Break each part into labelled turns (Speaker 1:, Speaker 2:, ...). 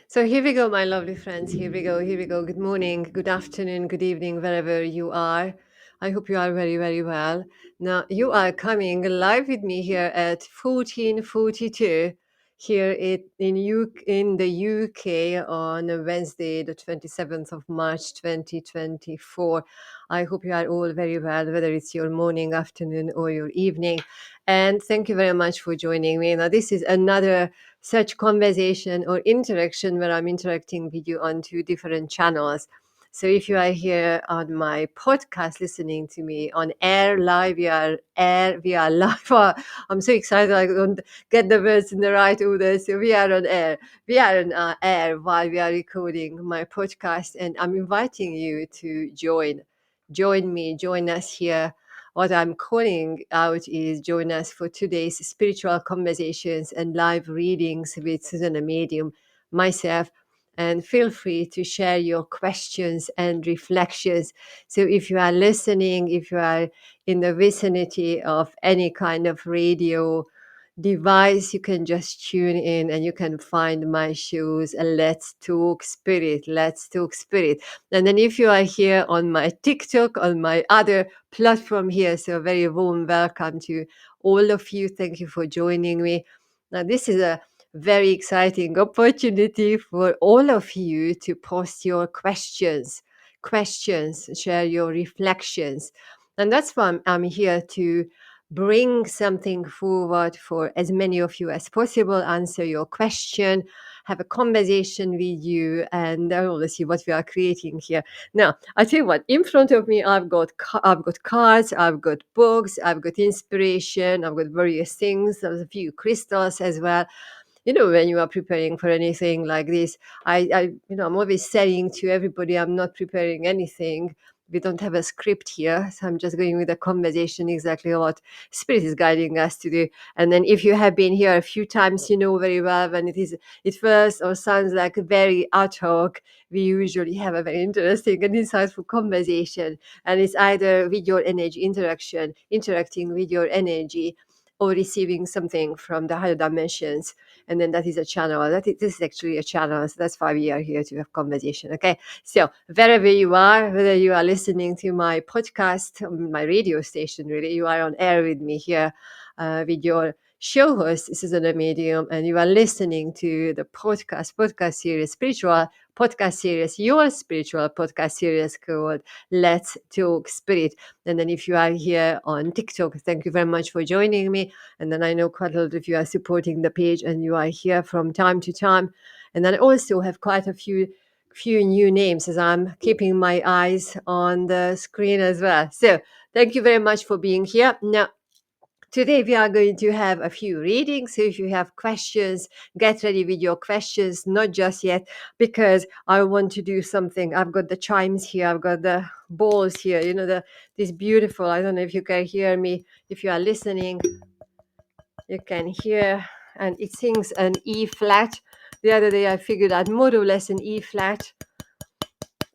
Speaker 1: So here we go, my lovely friends. Here we go. Here we go. Good morning, good afternoon, good evening, wherever you are. I hope you are very, very well. Now, you are coming live with me here at 14:42 here in the UK on Wednesday, the 27th of March, 2024. I hope you are all very well, whether it's your morning, afternoon, or your evening. And thank you very much for joining me. Now, this is another such conversation or interaction where I'm interacting with you on two different channels. So if you are here on my podcast listening to me on air live, we are live. Oh, I'm so excited I don't get the words in the right order. So we are on air. We are on air while we are recording my podcast, and I'm inviting you to join me, join us here. What I'm calling out is join us for today's spiritual conversations and live readings with Zsuzsanna Medium, myself, and feel free to share your questions and reflections. So if you are listening, if you are in the vicinity of any kind of radio device, you can just tune in and you can find my shows. Let's Talk Spirit. Let's Talk Spirit. And then if you are here on my TikTok, on my other platform here, so a very warm welcome to all of you. Thank you for joining me. Now, this is a very exciting opportunity for all of you to post your questions, share your reflections. And that's why I'm here to bring something forward for as many of you as possible, answer your question, have a conversation with you, and let's see what we are creating here. Now, I tell you what, in front of me, I've got cards, I've got books, I've got inspiration, I've got various things. There's a few crystals as well. When you are preparing for anything like this, I'm always saying to everybody, I'm not preparing anything. We don't have a script here, so I'm just going with a conversation exactly what spirit is guiding us to do. And then if you have been here a few times, you know very well when it feels or sounds like very ad hoc. We usually have a very interesting and insightful conversation, and it's either with your energy interacting with your energy, or receiving something from the higher dimensions. And then that is a channel. This is actually a channel. So that's why we are here to have conversation. Okay. So wherever you are, whether you are listening to my podcast, my radio station, really, you are on air with me here with your show host, Zsuzsanna Medium, and you are listening to the podcast series, spiritual podcast series, your spiritual podcast series called Let's Talk Spirit. And then if you are here on TikTok, thank you very much for joining me. And then I know quite a lot of you are supporting the page and you are here from time to time. And then I also have quite a few new names as I'm keeping my eyes on the screen as well. So thank you very much for being here. Now, today we are going to have a few readings. So if you have questions, get ready with your questions, not just yet, because I want to do something. I've got the chimes here, I've got the balls here, this beautiful, I don't know if you can hear me. If you are listening, you can hear, and it sings an E flat. The other day I figured out more or less an E flat,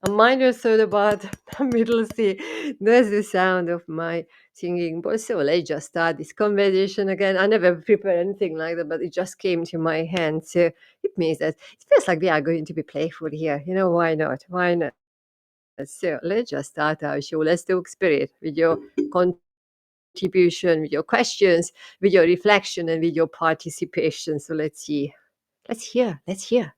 Speaker 1: a minor third about the middle C. That's the sound of my singing. But so let's just start this conversation again. I never prepared anything like that, but it just came to my hand. So it means that it feels like we are going to be playful here. Why not? Why not? So let's just start our show. Let's talk spirit with your contribution, with your questions, with your reflection, and with your participation. So let's see. Let's hear. Let's hear.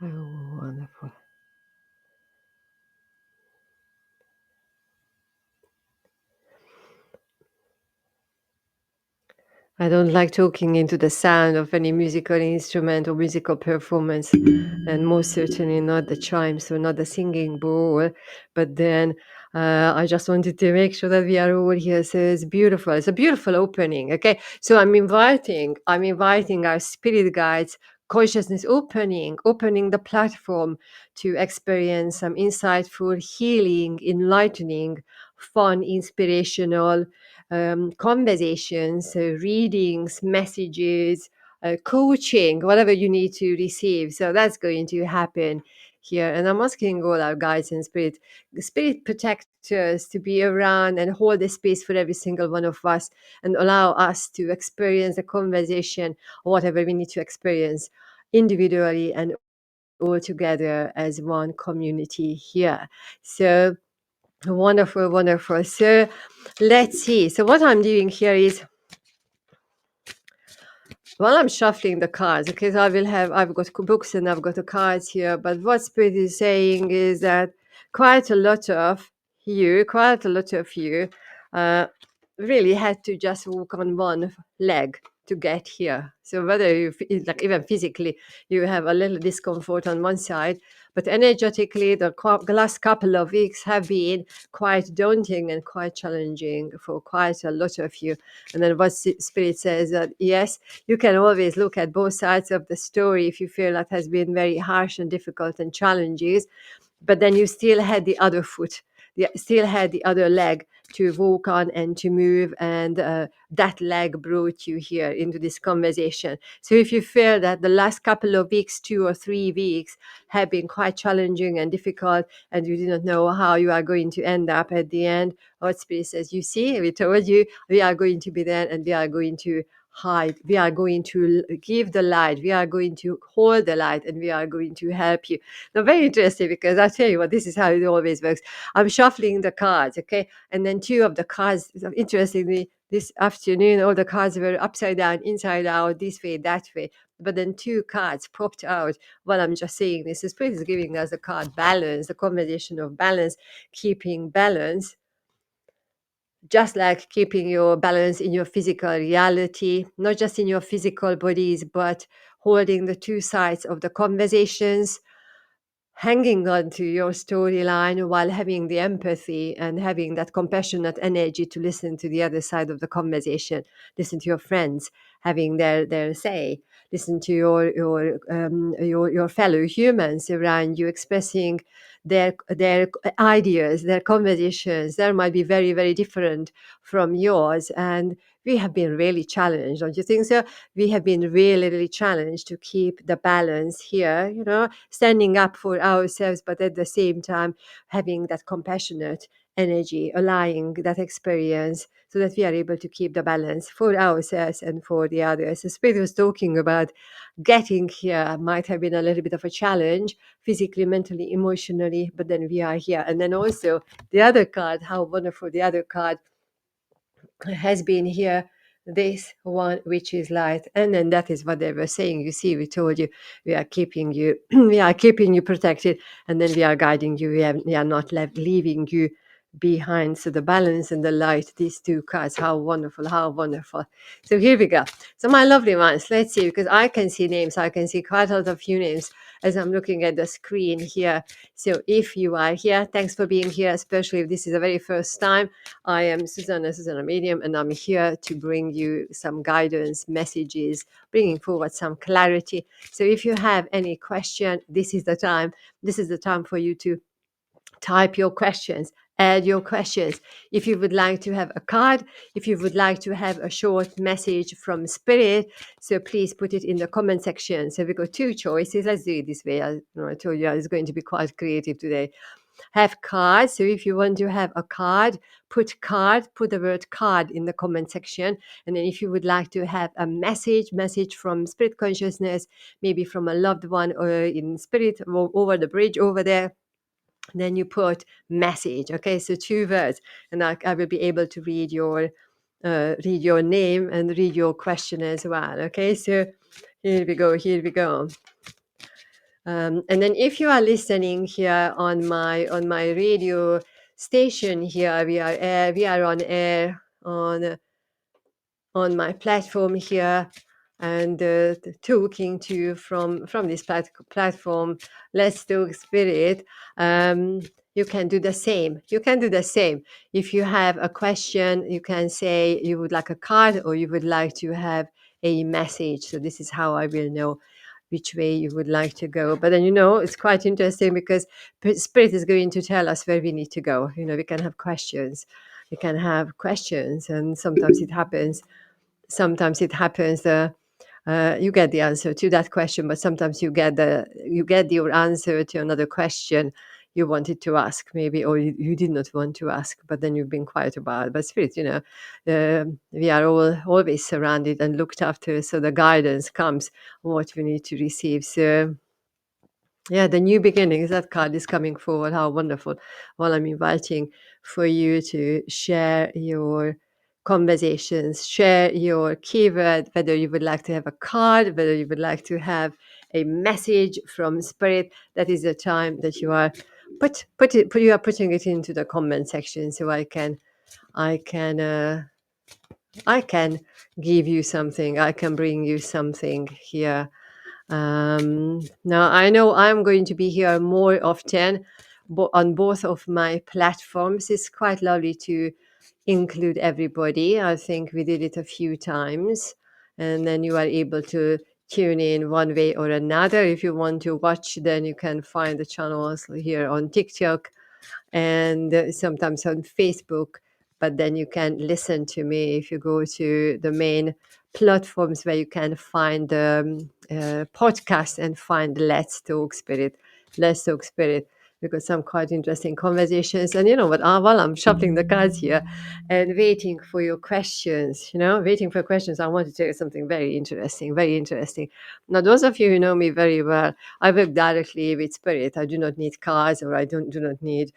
Speaker 1: Oh, wonderful. I don't like talking into the sound of any musical instrument or musical performance, and most certainly not the chimes or not the singing bowl. But then I just wanted to make sure that we are all here. So it's beautiful. It's a beautiful opening. Okay, so I'm inviting our spirit guides, consciousness opening the platform to experience some insightful, healing, enlightening, fun, inspirational conversations, readings, messages, coaching, whatever you need to receive. So that's going to happen here. And I'm asking all our guides and spirit protectors to be around and hold the space for every single one of us and allow us to experience a conversation or whatever we need to experience individually and all together as one community here. So wonderful, wonderful. So let's see. So what I'm doing here is while I'm shuffling the cards, okay, so I've got books and I've got the cards here, but what Spirit is saying is that quite a lot of you, uh, really had to just walk on one leg to get here. So whether like even physically, you have a little discomfort on one side, but energetically, the last couple of weeks have been quite daunting and quite challenging for quite a lot of you. And then what Spirit says that yes, you can always look at both sides of the story if you feel that has been very harsh and difficult and challenges, but then you still had the other foot, you still had the other leg to walk on and to move, and that leg brought you here into this conversation. So if you feel that the last couple of weeks, 2 or 3 weeks, have been quite challenging and difficult, and you did not know how you are going to end up at the end, what Spirit says, you see, we told you we are going to be there and we are going to hide. We are going to give the light. We are going to hold the light and we are going to help you. Now, very interesting because I tell you what, this is how it always works. I'm shuffling the cards, okay? And then two of the cards, interestingly, this afternoon, all the cards were upside down, inside out, this way, that way. But then two cards popped out while I'm just saying this. The Spirit is giving us the card balance, the combination of balance, keeping balance, just like keeping your balance in your physical reality, not just in your physical bodies, but holding the two sides of the conversations, hanging on to your storyline while having the empathy and having that compassionate energy to listen to the other side of the conversation, listen to your friends having their say, listen to your fellow humans around you expressing their ideas, their conversations. There might be very, very different from yours, and we have been really challenged, don't you think so? We have been really, really challenged to keep the balance here, standing up for ourselves, but at the same time, having that compassionate energy, allowing that experience so that we are able to keep the balance for ourselves and for the others. The Spirit was talking about getting here might have been a little bit of a challenge, physically, mentally, emotionally, but then we are here. And then also the other card, how wonderful the other card has been here, this one which is light. And then that is what they were saying. You see, we told you we are keeping you we are keeping you protected, and then we are guiding you. We are not leaving you behind. So the balance and the light, these two cards, how wonderful, how wonderful. So here we go. So my lovely ones, let's see, because I can see names, I can see quite a lot of few names as I'm looking at the screen here. So if you are here, thanks for being here, especially if this is the very first time. I am Zsuzsanna Medium, and I'm here to bring you some guidance, messages, bringing forward some clarity. So if you have any question, this is the time. This is the time for you to type your questions, add your questions. If you would like to have a card, if you would like to have a short message from Spirit, so please put it in the comment section. So we've got two choices. Let's do it this way. I told you I was going to be quite creative today. Have cards. So if you want to have a card, put the word card in the comment section. And then if you would like to have a message from spirit consciousness, maybe from a loved one or in spirit over the bridge over there, then you put message. Okay, so two words, and I will be able to read your name and read your question as well. Okay, so here we go. And then if you are listening here on my radio station here, we are on air on my platform here, and talking to you from this platform. Let's Talk Spirit. You can do the same. If you have a question, you can say you would like a card or you would like to have a message. So this is how I will know which way you would like to go. But then, it's quite interesting because Spirit is going to tell us where we need to go. We can have questions. And sometimes it happens you get the answer to that question, but sometimes you get your answer to another question you wanted to ask, maybe, or you did not want to ask, but then you've been quiet about it. But spirit, we are all always surrounded and looked after, so the guidance comes what we need to receive. So yeah, the new beginnings, that card is coming forward. How wonderful. Well, I'm inviting for you to share your conversations, share your keyword, whether you would like to have a card, whether you would like to have a message from spirit. That is the time that you are you are putting it into the comment section, so I can I can give you something. I can bring you something here. Now, I know I'm going to be here more often on both of my platforms. It's quite lovely to include everybody. I think we did it a few times, and then you are able to tune in one way or another. If you want to watch, then you can find the channels here on TikTok and sometimes on Facebook. But then you can listen to me if you go to the main platforms where you can find the podcast and find Let's Talk Spirit. Let's Talk Spirit. Because some quite interesting conversations. And you know what? While I'm shuffling the cards here and waiting for your questions, waiting for questions, I want to tell you something very interesting, very interesting. Now, those of you who know me very well, I work directly with spirit. I do not need cards, or I do not need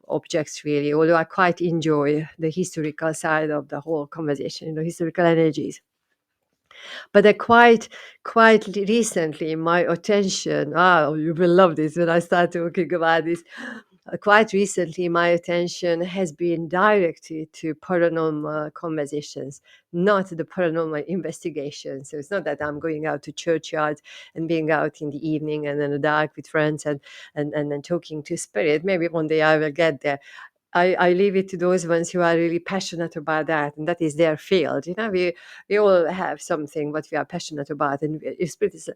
Speaker 1: objects really, although I quite enjoy the historical side of the whole conversation, historical energies. But quite recently, my attention, you will love this when I start talking about this. Quite recently, my attention has been directed to paranormal conversations, not the paranormal investigation. So it's not that I'm going out to churchyards and being out in the evening and in the dark with friends and then talking to spirit. Maybe one day I will get there. I leave it to those ones who are really passionate about that, and that is their field. We all have something what we are passionate about, and if Spirit is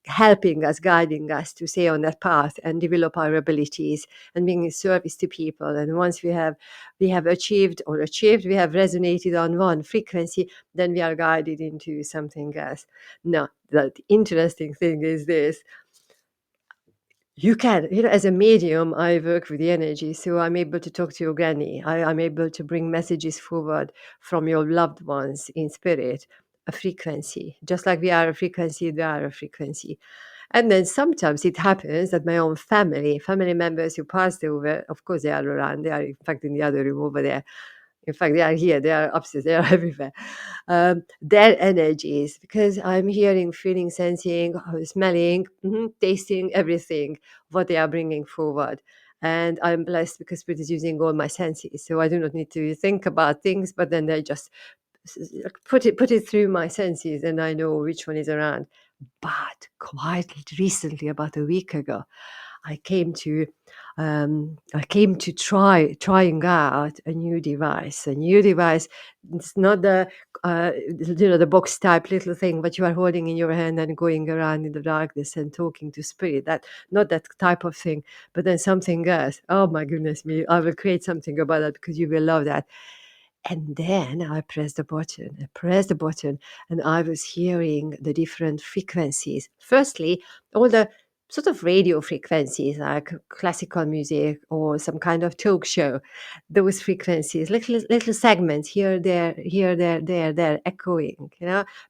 Speaker 1: helping us, guiding us to stay on that path and develop our abilities and being in service to people. And once we have achieved, we have resonated on one frequency, then we are guided into something else. Now, the interesting thing is this: you can, as a medium, I work with the energy, so I'm able to talk to your granny. I'm able to bring messages forward from your loved ones in spirit, a frequency. Just like we are a frequency, they are a frequency. And then sometimes it happens that my own family members who passed over, of course, they are around. They are, in fact, in the other room over there. In fact, they are here, they are upstairs, they are everywhere. Their energies, because I'm hearing, feeling, sensing, smelling, tasting everything, what they are bringing forward. And I'm blessed because Spirit is using all my senses. So I do not need to think about things, but then they just put it through my senses and I know which one is around. But quite recently, about a week ago, I came to trying out a new device. A new device. It's not the box type little thing what you are holding in your hand and going around in the darkness and talking to spirit. That not that type of thing, but then something else. Oh my goodness me! I will create something about that because you will love that. And then I pressed the button. And I was hearing the different frequencies. Firstly, all the sort of radio frequencies like classical music or some kind of talk show. Those frequencies, little segments here, there, echoing,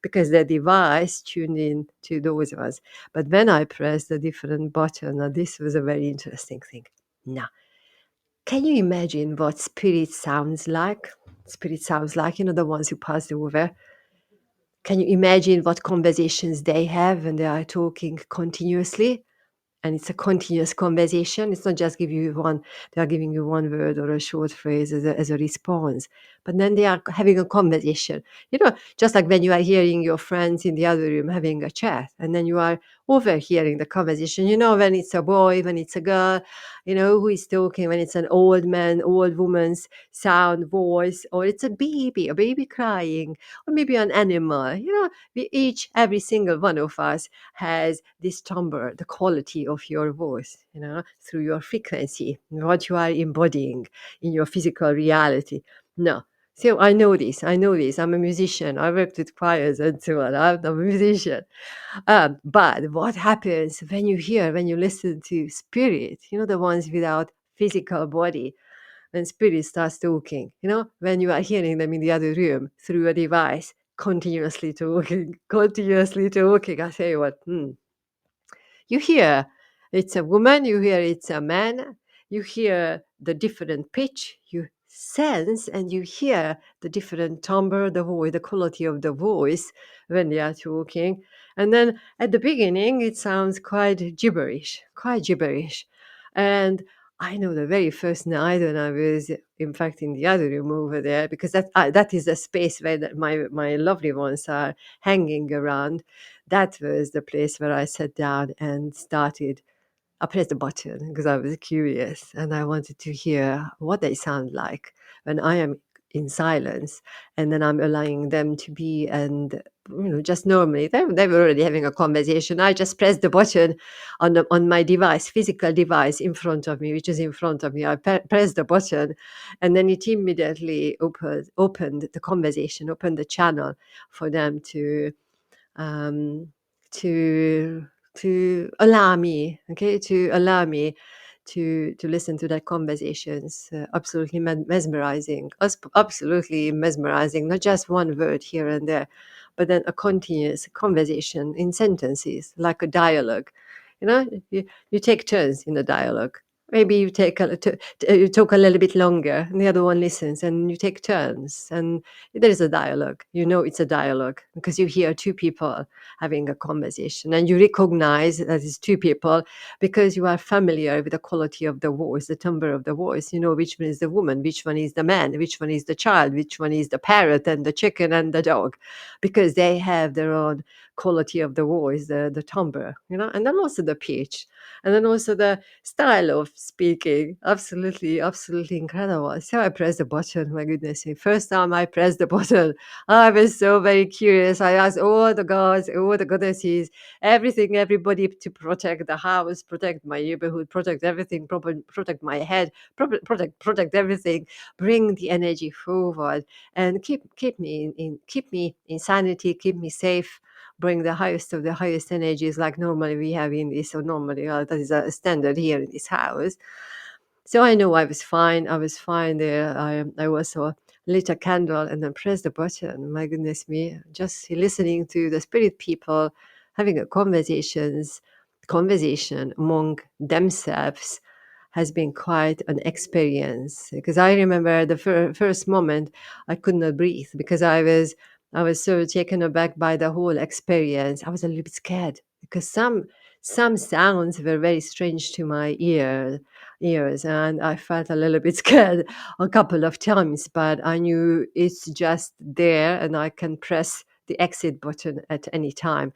Speaker 1: because the device tuned in to those ones. But when I pressed the different button, now this was a very interesting thing. Now, can you imagine what spirit sounds like? Spirit sounds like, the ones who passed over. Can you imagine what conversations they have when they are talking continuously? And it's a continuous conversation. It's not just they are giving you one word or a short phrase as a response, but then they are having a conversation. Just like when you are hearing your friends in the other room having a chat, and then you are overhearing the conversation. When it's a boy, when it's a girl, who is talking, when it's an old man, old woman's sound, voice, or it's a baby crying, or maybe an animal. Every single one of us has this timbre, the quality of your voice, through your frequency, what you are embodying in your physical reality. No. So I know this. I know this. I'm a musician. I worked with choirs and so on. I'm a musician. But what happens when you listen to spirit, the ones without physical body, when spirit starts talking, when you are hearing them in the other room through a device, continuously talking, I say what, you hear it's a woman, you hear it's a man, you hear the different pitch, you sense and you hear the different timbre, the voice, the quality of the voice when they are talking. And then at the beginning, it sounds quite gibberish, quite gibberish. And I know the very first night when I was, in fact, in the other room over there, because that is the space where my lovely ones are hanging around. That was the place where I sat down and started. I pressed the button because I was curious and I wanted to hear what they sound like when I am in silence, and then I'm allowing them to be. And just normally they were already having a conversation. I just pressed the button on my device, physical device in front of me, which is in front of me. I pressed the button, and then it immediately opened the conversation, opened the channel for them um, to allow me to listen to their conversations. Absolutely mesmerizing, absolutely mesmerizing. Not just one word here and there, but then a continuous conversation in sentences, like a dialogue. You take turns in the dialogue. Maybe you talk a little bit longer, and the other one listens, and you take turns, and there is a dialogue. It's a dialogue because you hear two people having a conversation, and you recognize that it's two people because you are familiar with the quality of the voice, the timbre of the voice. You know which one is the woman, which one is the man, which one is the child, which one is the parrot and the chicken and the dog, because they have their own quality of the voice, the timbre, and then also the pitch, and then also the style of speaking. Absolutely, absolutely incredible. So I pressed the button. My goodness, the first time I pressed the button, I was so very curious. I asked all the gods, all the goddesses, everything, everybody to protect the house, protect my neighborhood, protect everything, protect my head, protect everything, bring the energy forward, and keep me in sanity, keep me safe, bring the highest of the highest energies like normally we have in this, or normally that is a standard here in this house. So I know I was fine. I was fine there. I also lit a candle and then pressed the button. My goodness me, just listening to the spirit people having a conversation among themselves has been quite an experience. Because I remember the first moment I could not breathe because I was so taken aback by the whole experience. I was a little bit scared because some sounds were very strange to my ears, and I felt a little bit scared a couple of times, but I knew it's just there and I can press the exit button at any time,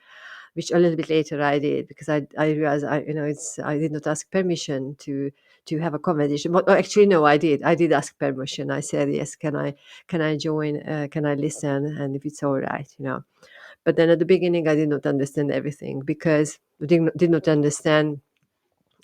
Speaker 1: which a little bit later I did because I realized I did not ask permission to have a conversation. But actually, no, I did ask permission. I said, yes, can I join? Can I listen? And if it's all right, But then at the beginning, I did not understand everything because I did not understand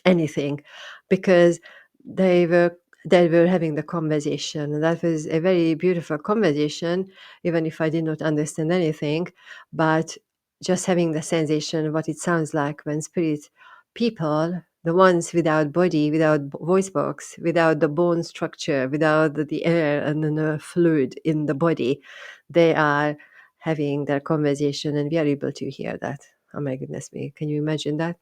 Speaker 1: anything because they were they were having the conversation, and that was a very beautiful conversation, even if I did not understand anything. But just having the sensation of what it sounds like when spirit people, the ones without body, without voice box, without the bone structure, without the air and the nerve fluid in the body, they are having their conversation and we are able to hear that. Oh my goodness me, can you imagine that?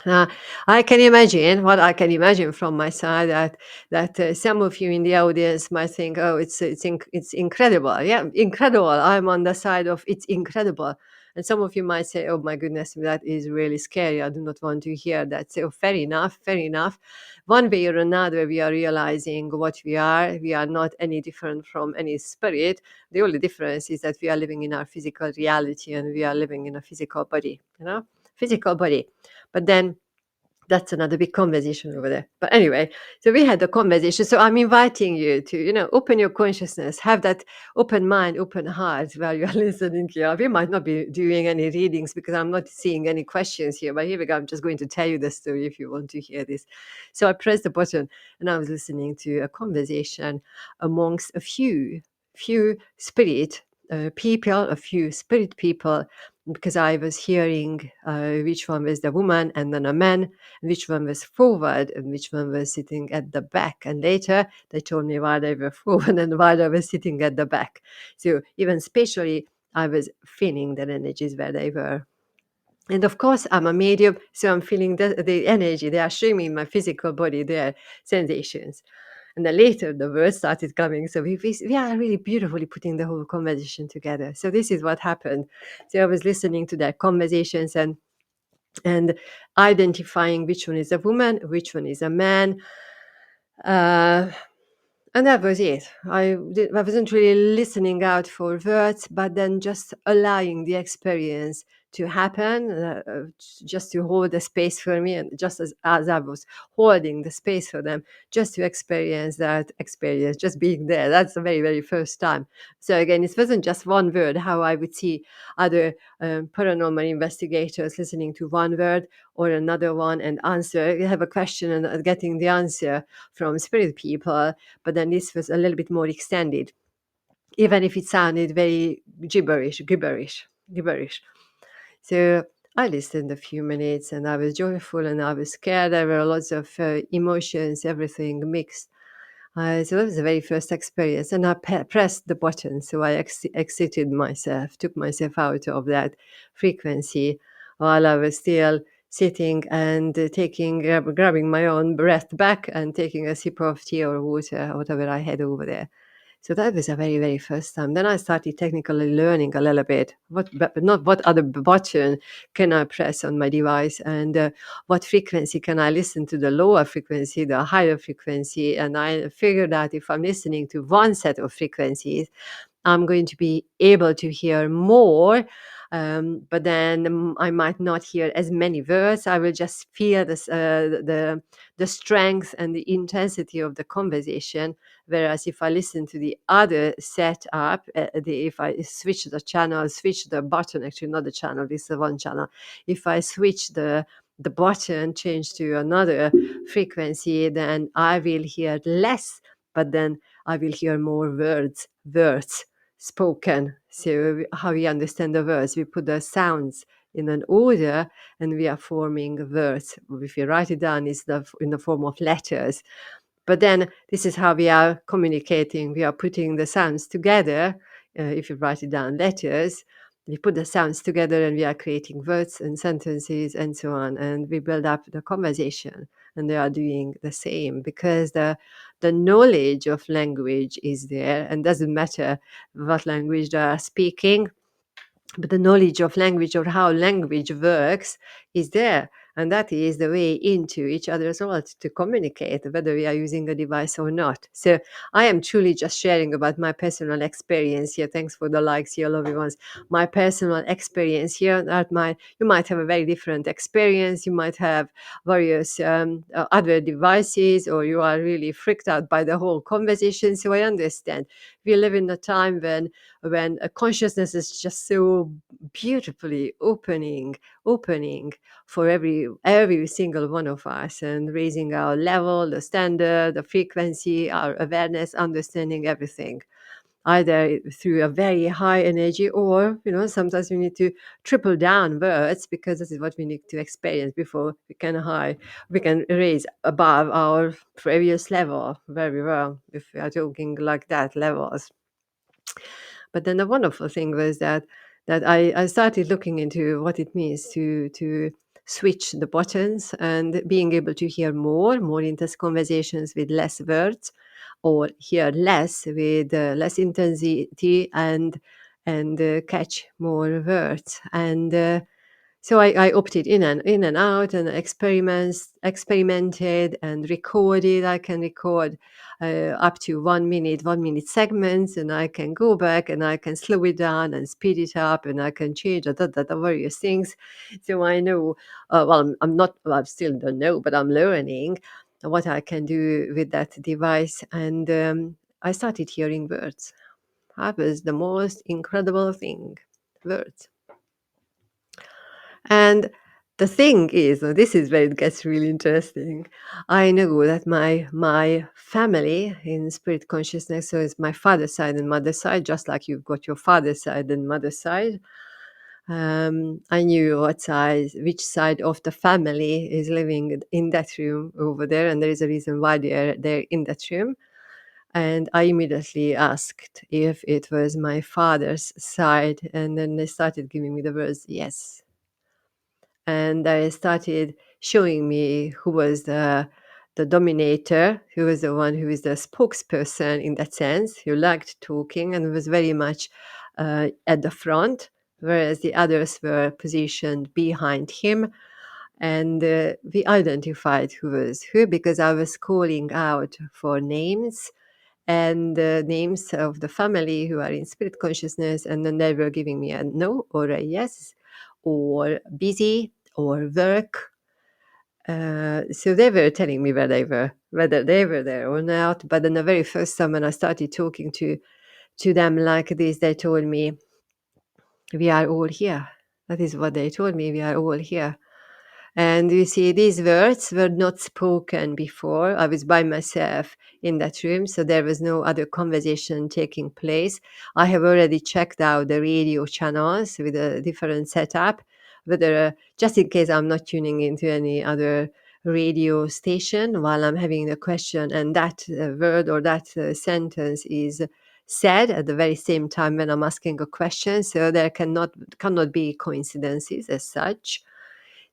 Speaker 1: Uh, I can imagine what I can imagine from my side that some of you in the audience might think, "Oh, it's incredible." Yeah, incredible. I'm on the side of it's incredible, and some of you might say, "Oh my goodness, that is really scary. I do not want to hear that." So fair enough, fair enough. One way or another, we are realizing what we are. We are not any different from any spirit. The only difference is that we are living in our physical reality and we are living in a physical body. Physical body. But then that's another big conversation over there. But anyway, so we had the conversation. So I'm inviting you to, open your consciousness, have that open mind, open heart while you're listening here. We might not be doing any readings because I'm not seeing any questions here, but here we go. I'm just going to tell you the story if you want to hear this. So I pressed the button and I was listening to a conversation amongst a few few spirit people, a few spirit people, because I was hearing which one was the woman and then a man, and which one was forward and which one was sitting at the back. And later they told me why they were forward and why they were sitting at the back. So even spatially, I was feeling the energies where they were. And of course, I'm a medium, so I'm feeling the energy. They are showing me in my physical body their sensations. And then later the words started coming. So we are really beautifully putting the whole conversation together. So this is what happened. So I was listening to their conversations and identifying which one is a woman, which one is a man. Uh, and that was it. I wasn't really listening out for words, but then just allowing the experience to happen, just to hold the space for me. And just as I was holding the space for them, just to experience that experience, just being there. That's the very, very first time. So again, it wasn't just one word, how I would see other paranormal investigators listening to one word or another one and answer, have a question and getting the answer from spirit people, but then this was a little bit more extended, even if it sounded very gibberish. So I listened a few minutes and I was joyful and I was scared. There were lots of emotions, everything mixed. So that was the very first experience. And I pressed the button. So I exited myself, took myself out of that frequency while I was still sitting and grabbing my own breath back and taking a sip of tea or water, whatever I had over there. So that was the very, very first time. Then I started technically learning a little bit, but not what other button can I press on my device, and what frequency can I listen to, the lower frequency, the higher frequency. And I figured out if I'm listening to one set of frequencies, I'm going to be able to hear more, but then I might not hear as many words. I will just feel the strength and the intensity of the conversation. Whereas if I listen to the other setup, if I switch the channel, switch the button, actually not the channel, this is one channel. If I switch the button, change to another frequency, then I will hear less, but then I will hear more words spoken. So how we understand the words, we put the sounds in an order and we are forming words. If you write it down, it's in the form of letters. But then this is how we are communicating. We are putting the sounds together. If you write it down, letters, we put the sounds together and we are creating words and sentences and so on. And we build up the conversation. And they are doing the same because the knowledge of language is there, and doesn't matter what language they are speaking, but the knowledge of language or how language works is there. And that is the way into each other's world to communicate, whether we are using a device or not. So I am truly just sharing about my personal experience here. Thanks for the likes here, lovely ones. My personal experience here. You might have a very different experience. You might have various other devices, or you are really freaked out by the whole conversation. So I understand. We live in a time when a consciousness is just so beautifully opening for every single one of us, and raising our level, the standard, the frequency, our awareness, understanding everything, either through a very high energy, or sometimes we need to triple down words, because this is what we need to experience before we can raise above our previous level very well, if we are talking like that levels. But then the wonderful thing was that I started looking into what it means to switch the buttons and being able to hear more intense conversations with less words, or hear less with less intensity, and catch more words. And so I opted in and out, and experimented and recorded. I can record up to 1 minute segments, and I can go back and I can slow it down and speed it up, and I can change the various things. So I know, I'm not, well, I still don't know, but I'm learning what I can do with that device. And I started hearing words. That was the most incredible thing, words. And The thing is, this is where it gets really interesting. I know that my family in spirit consciousness, so it's my father's side and mother's side, just like you've got your father's side and mother's side. I knew which side of the family is living in that room over there, and there is a reason why they're in that room. And I immediately asked if it was my father's side, and then they started giving me the words yes. And they started showing me who was the dominator, who was the one who is the spokesperson in that sense, who liked talking and was very much at the front, whereas the others were positioned behind him. And we identified who was who because I was calling out for names and the names of the family who are in spirit consciousness, and then they were giving me a no or a yes, or busy or work. So they were telling me where they were, whether they were there or not. But then the very first time when I started talking to them like this, they told me, "We are all here." That is what they told me. We are all here. And you see, these words were not spoken before. I was by myself in that room, so there was no other conversation taking place. I have already checked out the radio channels with a different setup, whether just in case I'm not tuning into any other radio station while I'm having the question, and that word or that sentence is said at the very same time when I'm asking a question. So there cannot be coincidences as such.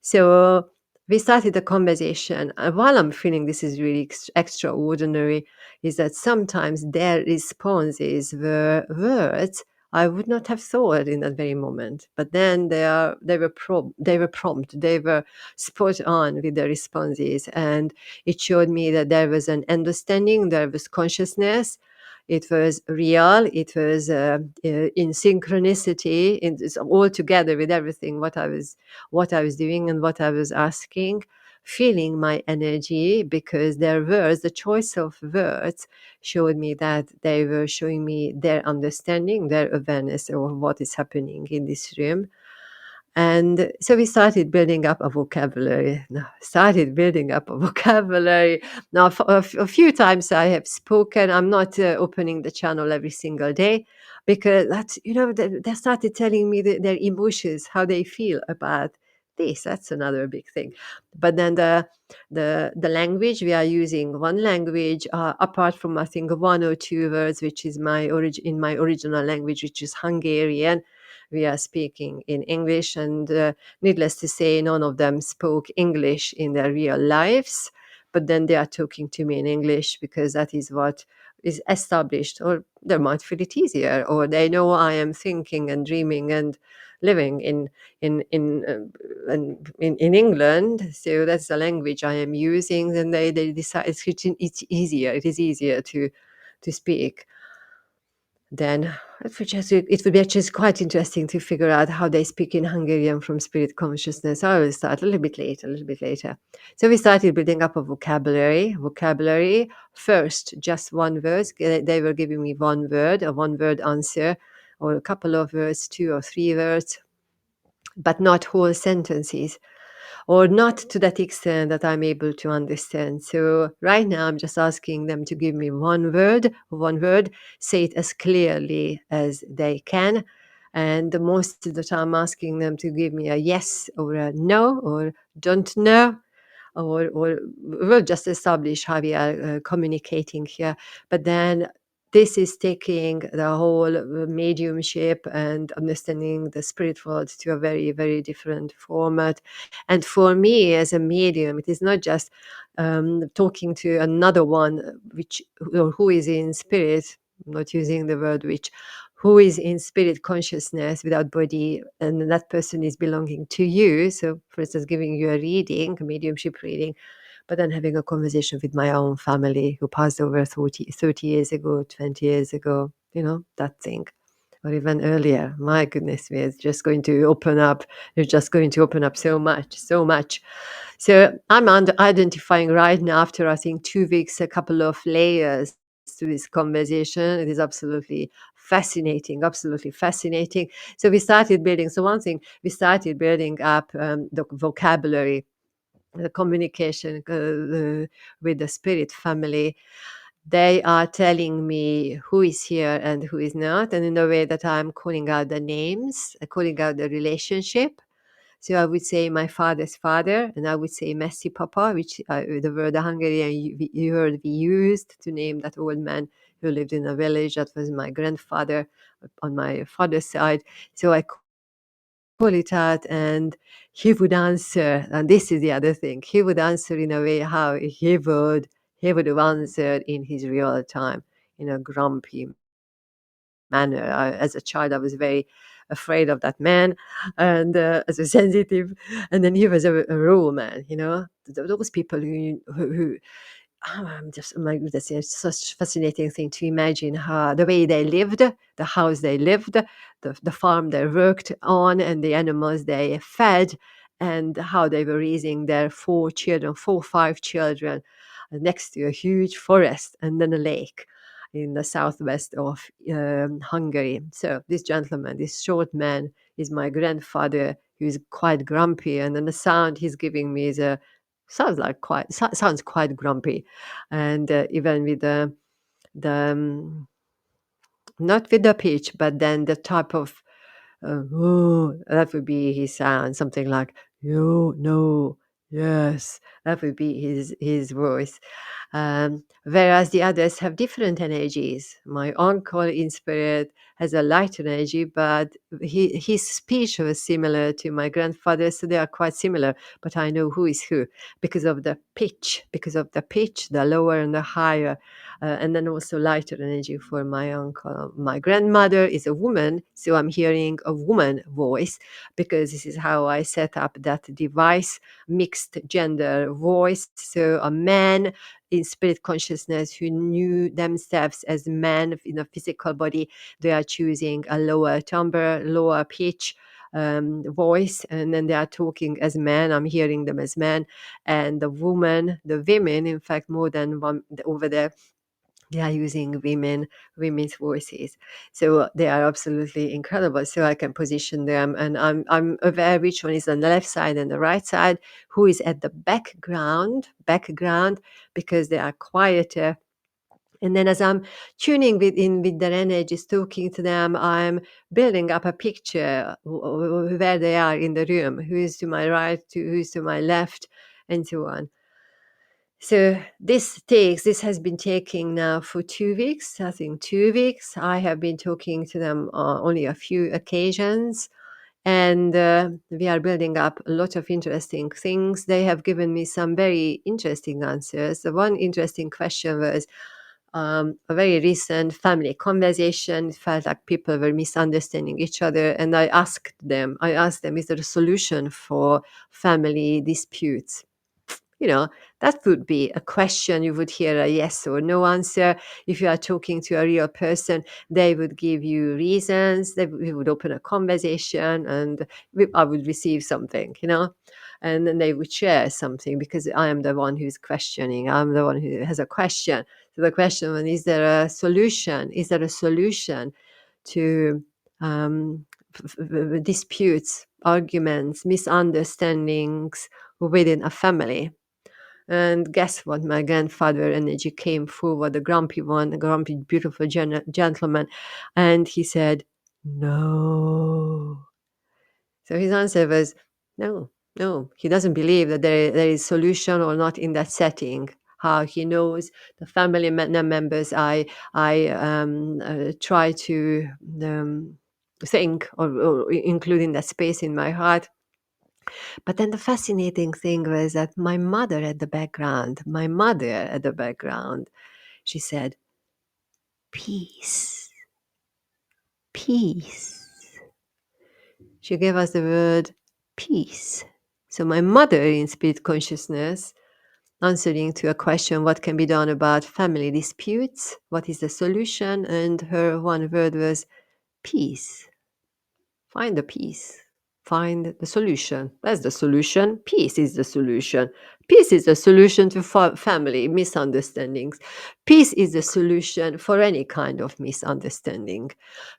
Speaker 1: So we started the conversation. And while I'm feeling this is really extraordinary, is that sometimes their responses were words I would not have thought in that very moment. But then they were prompt, they were spot on with the responses, and it showed me that there was an understanding, there was consciousness. It was real. It was in synchronicity, it's all together with everything what I was doing and what I was asking, feeling my energy because their words, the choice of words, showed me that they were showing me their understanding, their awareness of what is happening in this room. And so we started building up a vocabulary. Now, a few times I have spoken. I'm not opening the channel every single day because that's, they started telling me their emotions, how they feel about this. That's another big thing. But then the language, we are using one language apart from, I think, one or two words, which is in my original language, which is Hungarian. We are speaking in English, and needless to say, none of them spoke English in their real lives. But then they are talking to me in English because that is what is established, or they might feel it easier, or they know I am thinking and dreaming and living in England. So that's the language I am using. Then they decide it's easier. It is easier to speak. Then it would be just quite interesting to figure out how they speak in Hungarian from spirit consciousness. I will start a little bit later, a little bit later. So we started building up a vocabulary. Vocabulary first, just one word. They were giving me one word, a one-word answer, or a couple of words, 2 or 3 words, but not whole sentences, or not to that extent that I'm able to understand. So right now I'm just asking them to give me one word, say it as clearly as they can. And most of the time I'm asking them to give me a yes or a no or don't know, or we'll just establish how we are communicating here. But then this is taking the whole mediumship and understanding the spirit world to a very, very different format. And for me as a medium, it is not just talking to another one who is in spirit, not using the word which, who is in spirit consciousness without body, and that person is belonging to you. So, for instance, giving you a reading, a mediumship reading, but then having a conversation with my own family who passed over 30 years ago, 20 years ago, that thing. Or even earlier. My goodness me, it's just going to open up. It's just going to open up so much, so much. So I'm identifying right now, after I think 2 weeks, a couple of layers to this conversation. It is absolutely fascinating, absolutely fascinating. So we started building. So one thing, we started building up the vocabulary, the communication with the spirit family. They are telling me who is here and who is not, and in a way that I'm calling out the names, calling out the relationship. So I would say my father's father, and I would say Messi Papa, which the word Hungarian you heard we used to name that old man who lived in a village. That was my grandfather on my father's side. So I call it out, and he would answer. And this is the other thing: he would answer in a way how he would have answered in his real time, in a grumpy manner. As a child, I was very afraid of that man, and as a sensitive. And then he was a raw man, those people who I'm just, oh my goodness, it's such a fascinating thing to imagine how the way they lived, the house they lived, the farm they worked on, and the animals they fed, and how they were raising their 5 children next to a huge forest and then a lake in the southwest of Hungary. So this gentleman, this short man, is my grandfather, who's quite grumpy, and then the sound he's giving me is a sounds quite grumpy, and even with the not with the pitch, but then the type of "Oh," that would be his sound, something like "You, no, yes." That would be his voice. Whereas the others have different energies. My uncle in spirit has a light energy, but his speech was similar to my grandfather's, so they are quite similar. But I know who is who because of the pitch, the lower and the higher, and then also lighter energy for my uncle. My grandmother is a woman, so I'm hearing a woman voice because this is how I set up that device, mixed gender voice. So a man in spirit consciousness who knew themselves as men in a physical body, they are choosing a lower timbre, lower pitch voice, and then they are talking as men. I'm hearing them as men, and the women, in fact, more than one over there, they are using women's voices, so they are absolutely incredible. So I can position them, and I'm aware which one is on the left side and the right side, who is at the background, because they are quieter. And then as I'm tuning with their energies, talking to them, I'm building up a picture where they are in the room, who is to my right, who's to my left, and so on. So this has been taking now for 2 weeks. I think 2 weeks. I have been talking to them only a few occasions, and we are building up a lot of interesting things. They have given me some very interesting answers. The one interesting question was a very recent family conversation. It felt like people were misunderstanding each other, and I asked them, is there a solution for family disputes? You know, that would be a question you would hear a yes or no answer. If you are talking to a real person, they would give you reasons. We would open a conversation, and I would receive something. And then they would share something, because I am the one who's questioning. I'm the one who has a question. So the question was, is there a solution? Is there a solution to um, disputes, arguments, misunderstandings within a family? And guess what? My grandfather energy came forward, the grumpy one, the grumpy, beautiful gentleman. And he said, no. So his answer was, no, no. He doesn't believe that there is solution or not in that setting. How he knows the family members, I try to think, or include in that space in my heart. But then the fascinating thing was that my mother at the background, she said, peace, peace. She gave us the word peace. So my mother in spirit consciousness, answering to a question, what can be done about family disputes? What is the solution? And her one word was peace. Find the peace. find the solution. That's the solution. Peace is the solution. Peace is the solution to family misunderstandings. Peace is the solution for any kind of misunderstanding.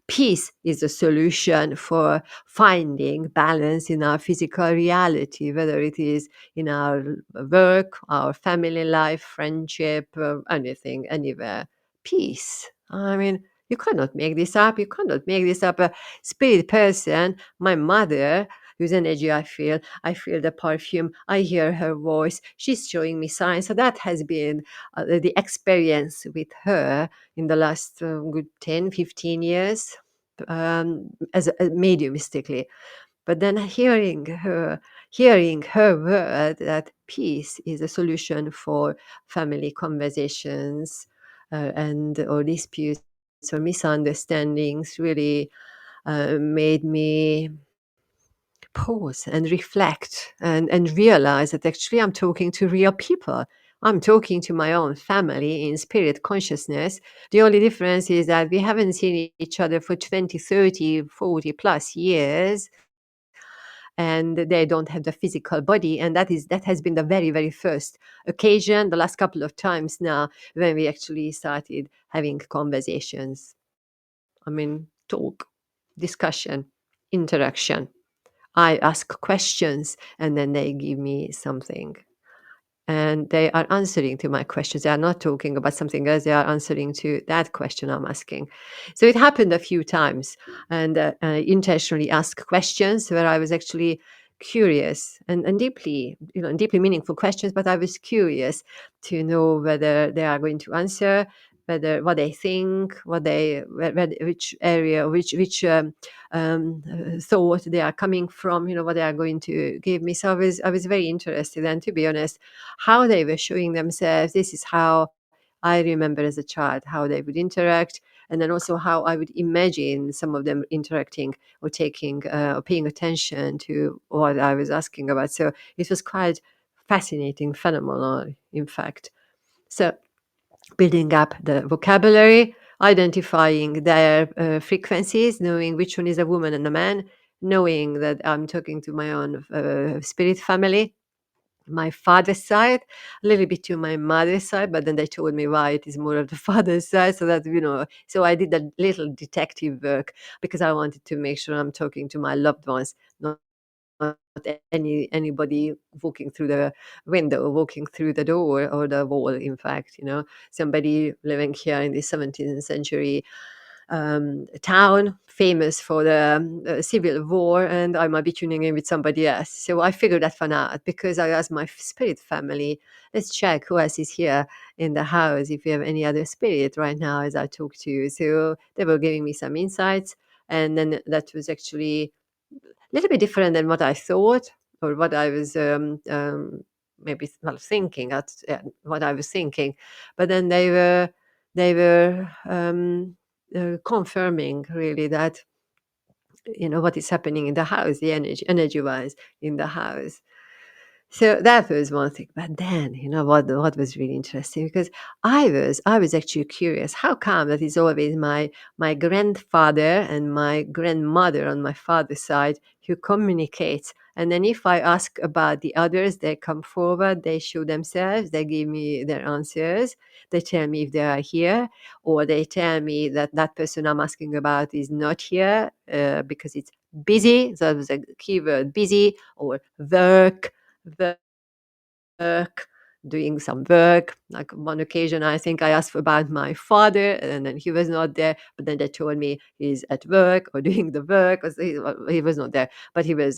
Speaker 1: Peace is the solution for finding balance in our physical reality, whether it is in our work, our family life, friendship, anything, anywhere. Peace. I mean, you cannot make this up. You cannot make this up. A spirit person, my mother, whose energy I feel the perfume, I hear her voice, she's showing me signs. So that has been the experience with her in the last good 10, 15 years, as mediumistically. But then hearing her word that peace is a solution for family conversations, and or disputes or misunderstandings really made me pause and reflect and realize that actually I'm talking to real people. I'm talking to my own family in spirit consciousness. The only difference is that we haven't seen each other for 20, 30, 40 plus years, and they don't have the physical body. And that has been the very, very first occasion, the last couple of times now, when we actually started having conversations. I mean, talk, discussion, interaction. I ask questions and then they give me something. And they are answering to my questions. They are not talking about something else. They are answering to that question I'm asking. So it happened a few times, and I intentionally asked questions where I was actually curious and deeply, deeply meaningful questions. But I was curious to know whether they are going to answer, whether what they think, which area, which thought they are coming from, what they are going to give me. So I was very interested, and to be honest, how they were showing themselves. This is how I remember as a child how they would interact, and then also how I would imagine some of them interacting or taking or paying attention to what I was asking about. So it was quite fascinating, phenomenal, in fact. So building up the vocabulary, identifying their frequencies, knowing which one is a woman and a man, knowing that I'm talking to my own spirit family, my father's side, a little bit to my mother's side, but then they told me why it is more of the father's side. So that, so I did a little detective work because I wanted to make sure I'm talking to my loved ones, not anybody walking through the window, walking through the door or the wall. In fact, somebody living here in the 17th century town, famous for the civil war, and I might be tuning in with somebody else. So I figured that one out because I asked my spirit family, let's check who else is here in the house, if you have any other spirit right now as I talk to you. So they were giving me some insights, and then that was actually a little bit different than what I thought or what I was maybe well thinking at what I was thinking, but then they were confirming really that what is happening in the house, the energy wise in the house. So that was one thing. But then, what was really interesting, because I was actually curious, how come that is always my grandfather and my grandmother on my father's side who communicates. And then if I ask about the others, they come forward, they show themselves, they give me their answers, they tell me if they are here, or they tell me that that person I'm asking about is not here because it's busy. So that was a keyword, busy, or work, doing some work. Like one occasion, I think I asked about my father, and then he was not there. But then they told me he's at work or doing the work, or he was not there, but he was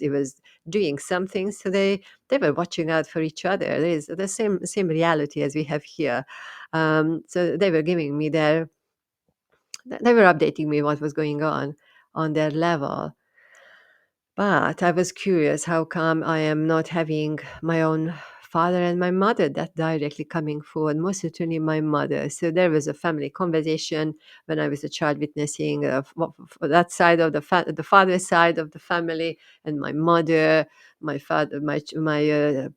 Speaker 1: doing something. So they were watching out for each other. There's the same reality as we have here. So they were giving me they were updating me what was going on their level. But I was curious, how come I am not having my own father and my mother that directly coming forward? Most certainly my mother. So there was a family conversation when I was a child, witnessing for that side of the father side of the family, and my mother, my father, my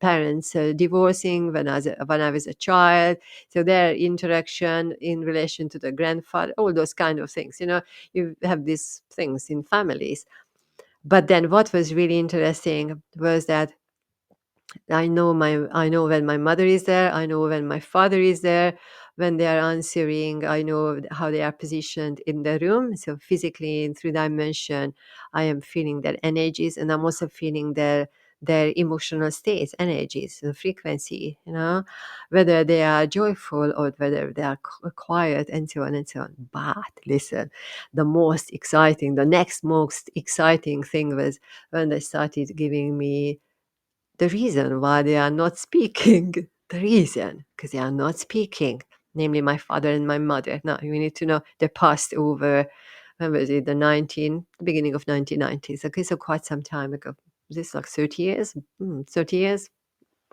Speaker 1: parents divorcing when I was a child. So their interaction in relation to the grandfather, all those kind of things. You have these things in families. But then what was really interesting was that I know when my mother is there, I know when my father is there, when they are answering, I know how they are positioned in the room. So physically in three dimension, I am feeling their energies, and I'm also feeling their emotional states, energies, the frequency, whether they are joyful or whether they are quiet, and so on and so on. But listen, the next most exciting thing was when they started giving me the reason why they are not speaking. The reason, because they are not speaking, namely my father and my mother. Now, you need to know they passed over, when was it, the beginning of 1990s. Okay, so quite some time ago. Is this like 30 years? 30 years?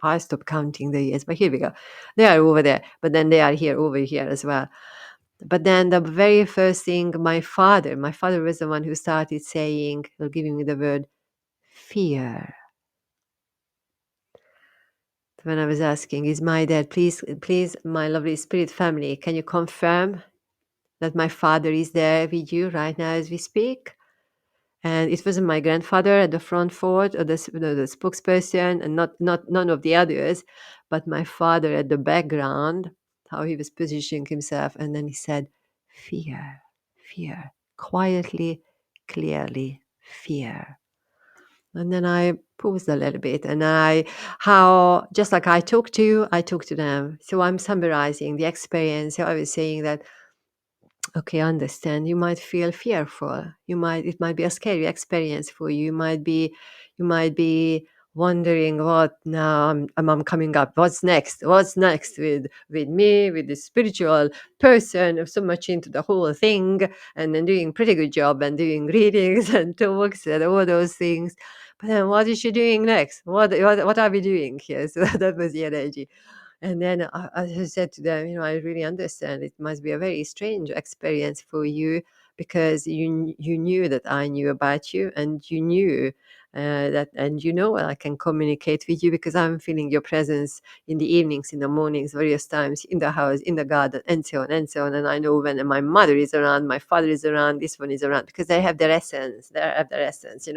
Speaker 1: I stopped counting the years, but here we go. They are over there, but then they are over here as well. But then the very first thing, my father was the one who started saying, or giving me the word fear. When I was asking, is my dad, please, my lovely spirit family, can you confirm that my father is there with you right now as we speak? And it wasn't my grandfather at the front fort or the spokesperson, and not none of the others, but my father at the background, how he was positioning himself. And then he said, fear, fear, quietly, clearly, fear. And then I paused a little bit, and how, just like I talk to you, I talk to them. So I'm summarizing the experience. So I was saying that, okay, I understand. You might feel fearful. It might be a scary experience for you. You might be wondering what now I'm coming up. What's next? What's next with me, with this spiritual person, so much into the whole thing, and then doing pretty good job and doing readings and talks and all those things. But then what is she doing next? What are we doing here? So that was the energy. And then I said to them, I really understand. It must be a very strange experience for you, because you knew that I knew about you, and you knew and I can communicate with you because I'm feeling your presence in the evenings, in the mornings, various times in the house, in the garden, and so on and so on. And I know when my mother is around, my father is around, this one is around, because they have their essence. They have their essence.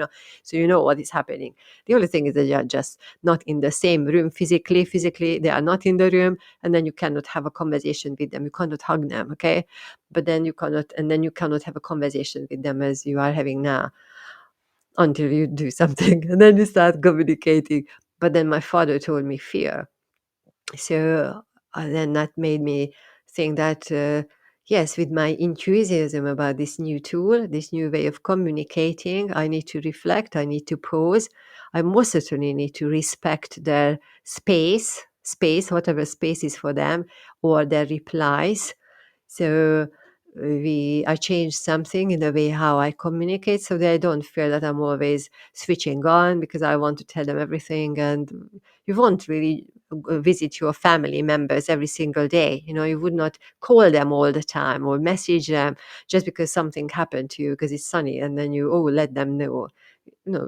Speaker 1: So you know what is happening. The only thing is that you are just not in the same room physically they are not in the room, and then you cannot have a conversation with them, you cannot hug them, okay? But then you cannot have a conversation with them as you are having now, until you do something and then you start communicating. But then my father told me fear. So then that made me think that, yes, with my enthusiasm about this new tool, this new way of communicating, I need to reflect, I need to pause. I most certainly need to respect their space, whatever space is for them, or their replies. So I changed something in the way how I communicate, so they don't feel that I'm always switching on because I want to tell them everything. And you won't really visit your family members every single day. You would not call them all the time or message them just because something happened to you because it's sunny, and then you let them know.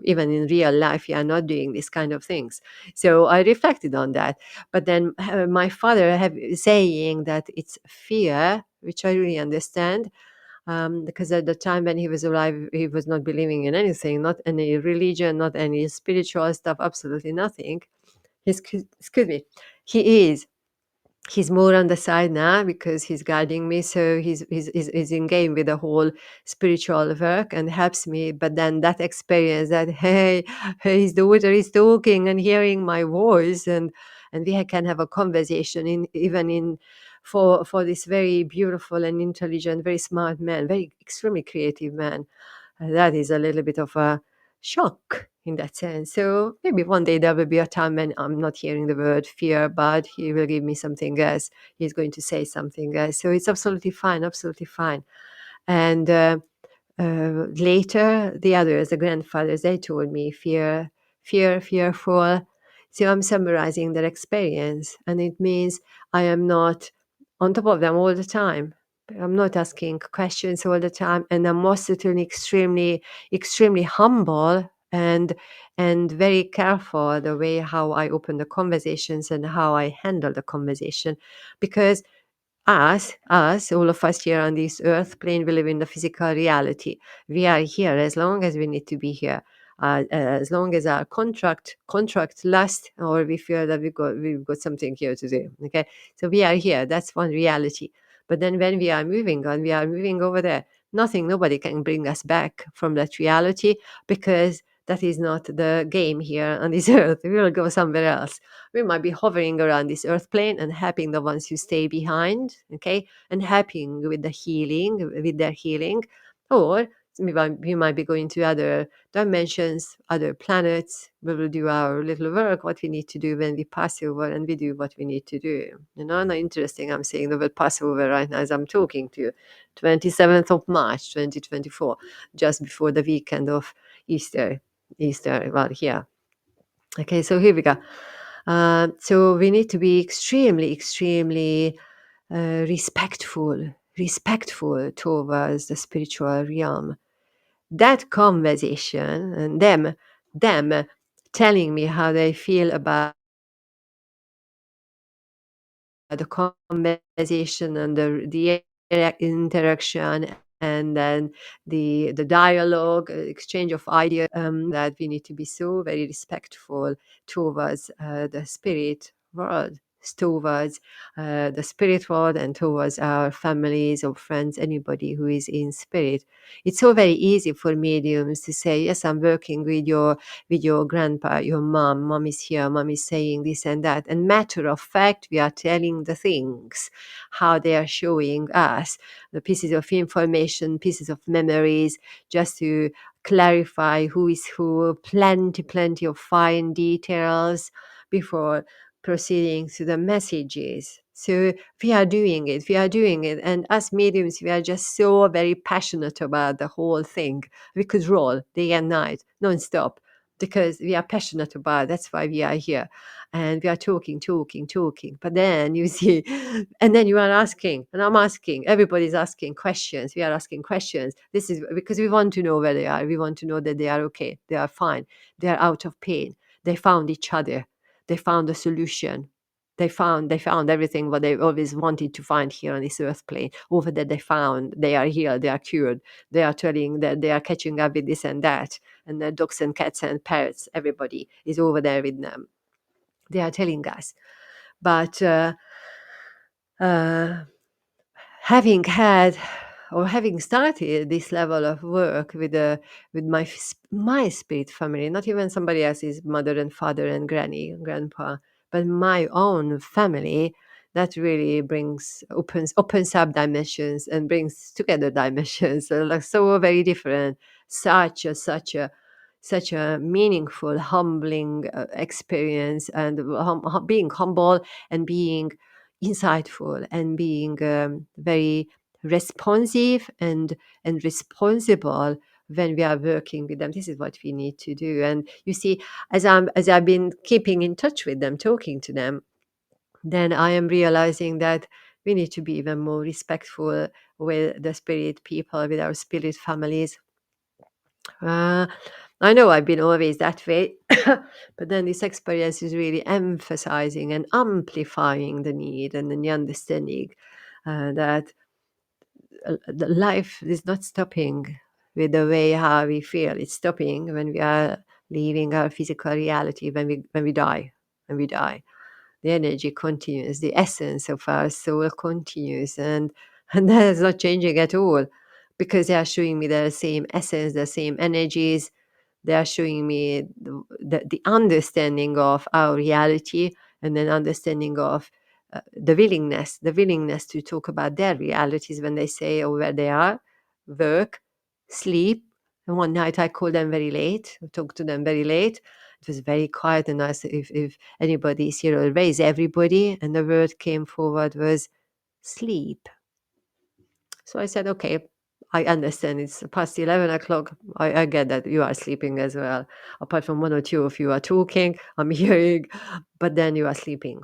Speaker 1: Even in real life, you are not doing these kind of things. So I reflected on that. But then my father saying that it's fear, which I really understand, because at the time when he was alive, he was not believing in anything, not any religion, not any spiritual stuff, absolutely nothing. Excuse me. He's more on the side now because he's guiding me, so he's in game with the whole spiritual work and helps me. But then that experience that, hey, his daughter is talking and hearing my voice, and we can have a conversation even in for this very beautiful and intelligent, very smart man, very extremely creative man. That is a little bit of a shock in that sense. So maybe one day there will be a time when I'm not hearing the word fear, but he will give me something else. He's going to say something else. So it's absolutely fine, absolutely fine. And later, the others, the grandfathers, they told me fearful. So I'm summarizing their experience, and it means I am not on top of them all the time. I'm not asking questions all the time, and I'm most certainly extremely humble and very careful the way how I open the conversations and how I handle the conversation, because all of us here on this earth plane, we live in the physical reality. We are here as long as we need to be here. As long as our contract lasts, or we feel that we've got something here to do. Okay, so we are here. That's one reality. But then when we are moving on, we are moving over there. Nobody can bring us back from that reality, because that is not the game here on this earth. We will go somewhere else. We might be hovering around this earth plane and helping the ones who stay behind, okay, and helping with the healing, with their healing. Or we might be going to other dimensions, other planets. We will do our little work, what we need to do when we pass over, and we do what we need to do. Not interesting. I'm saying the word Passover right now as I'm talking to you. 27th of March, 2024, just before the weekend of Easter. Well, here. Okay, so here we go. So we need to be extremely, extremely respectful towards the spiritual realm. That conversation and them telling me how they feel about the conversation and the interaction, and then the dialogue, exchange of ideas, that we need to be so very respectful towards the spirit world, towards the spirit world, and towards our families or friends, anybody who is in spirit. It's so very easy for mediums to say, yes, I'm working with your grandpa, your mom is here, mom is saying this and that. And matter of fact, we are telling the things, how they are showing us the pieces of information, pieces of memories, just to clarify who is who, plenty of fine details before proceeding to the messages. So we are doing it. And us mediums, we are just so very passionate about the whole thing. We could roll day and night, non-stop, because we are passionate about it. That's why we are here. And we are talking. But then you see, and then you are asking, and I'm asking, everybody's asking questions. We are asking questions. This is because we want to know where they are. We want to know that they are okay. They are fine. They are out of pain. They found each other. They found a solution. They found everything what they always wanted to find here on this earth plane. Over there they found, they are healed, they are cured. They are telling that they are catching up with this and that. And the dogs and cats and parrots, everybody is over there with them. They are telling us. But uh, having had or having started this level of work with my spirit family, not even somebody else's mother and father and granny and grandpa, but my own family, that really opens up dimensions and brings together dimensions, like so very different. Such a meaningful, humbling experience, and being humble and being insightful and being very responsive and responsible when we are working with them. This is what we need to do. And you see, as I've been keeping in touch with them, talking to them, then I am realizing that we need to be even more respectful with the spirit people, with our spirit families. uh, I know I've been always that way, but then this experience is really emphasizing and amplifying the need and the understanding that the life is not stopping with the way how we feel. It's stopping when we are leaving our physical reality, when we die. When we die, the energy continues, the essence of our soul continues, and that is not changing at all, because they are showing me the same essence, the same energies. They are showing me the understanding of our reality, and then understanding of the willingness to talk about their realities when they say, or where they are, work, sleep. And one night I called them very late, talked to them very late. It was very quiet, and I said, if anybody is here, I'll raise everybody. And the word came forward was sleep. So I said, okay, I understand it's past 11 o'clock. I get that you are sleeping as well. Apart from one or two of you are talking, I'm hearing, but then you are sleeping.